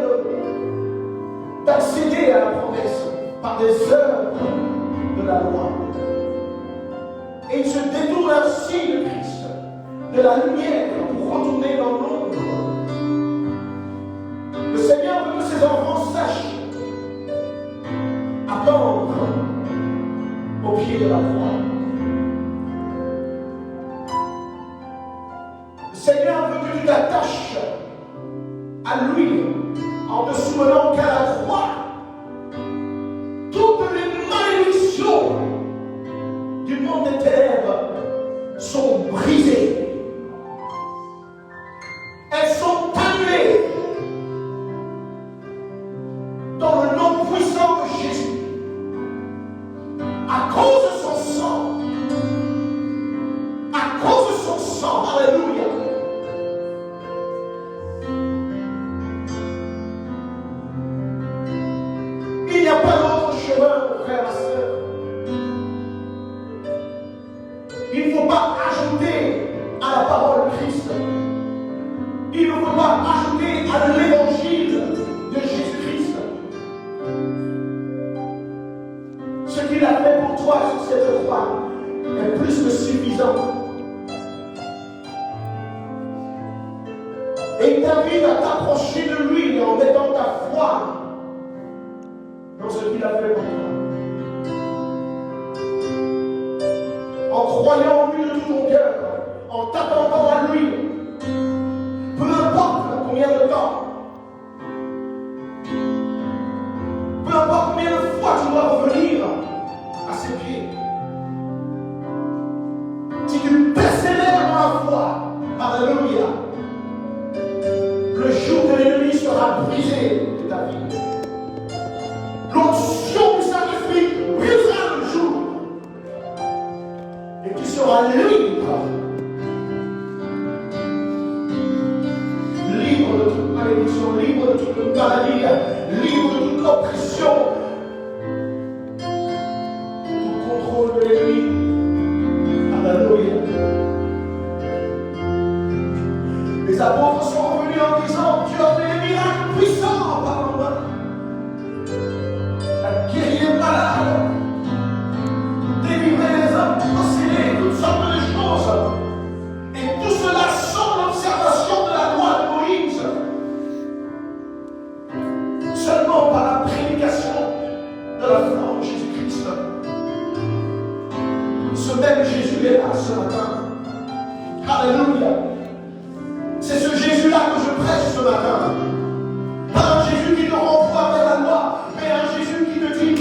d'accéder à la promesse par des œuvres de la loi. Et il se détourne ainsi de Christ, de la lumière pour retourner dans l'ombre. Le Seigneur veut que ses enfants sachent attendre au pied de la croix. Le Seigneur veut que tu t'attaches à lui en te souvenant qu'à la croix, toutes les malédictions du monde des ténèbres sont brisées. Elles sont annulées dans le nom puissant de Jésus. À cause de son sang. À cause de son sang. Alléluia. Il n'y a pas d'autre chemin, mon frère, ma soeur. Il ne faut pas ajouter à la parole de Christ. Il ne faut pas ajouter à l'évangile de Jésus-Christ. Ce qu'il a fait pour toi sur cette croix est plus que suffisant. Et il t'invite à t'approcher de lui en mettant ta foi dans ce qu'il a fait pour toi. En croyant en lui de tout ton cœur, en t'attendant à lui, peu importe combien de temps, peu importe combien de fois tu dois revenir à ses pieds. Si tu persévères dans la foi, alléluia, le jour de l'ennemi sera brisé de ta vie. L'onction du Saint-Esprit brisera le jour. Et tu seras libre. bénédiction, libre de toute maladie, libre de toute oppression, tout contrôle de l'ennemi. Alléluia. Les apôtres sont revenus en disant, tu as fait des miracles puissants par moi. Tu as guéri les malades, délivré les hommes possédés, toutes sortes de choses. Et tout cela sans l'observation de la loi de Moïse. Seulement par la prédication de la foi en Jésus-Christ. Ce même Jésus est là ce matin. Alléluia. C'est ce Jésus-là que je prêche ce matin. Pas un Jésus qui te renvoie vers la loi, mais un Jésus qui te dit,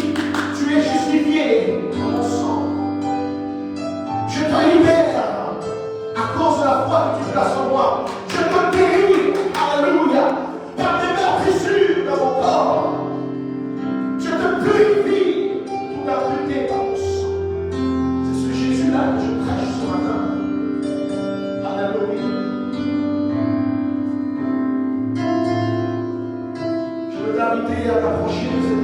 tu es justifié dans mon sang. Je te libère à cause de la foi que tu places en moi. Je te guéris, alléluia, par des meurtrissures dans mon corps. Je te purifie toute la pureté par mon sang. C'est ce Jésus-là que je prêche ce matin. Alléluia. Je veux t'inviter à t'approcher de cette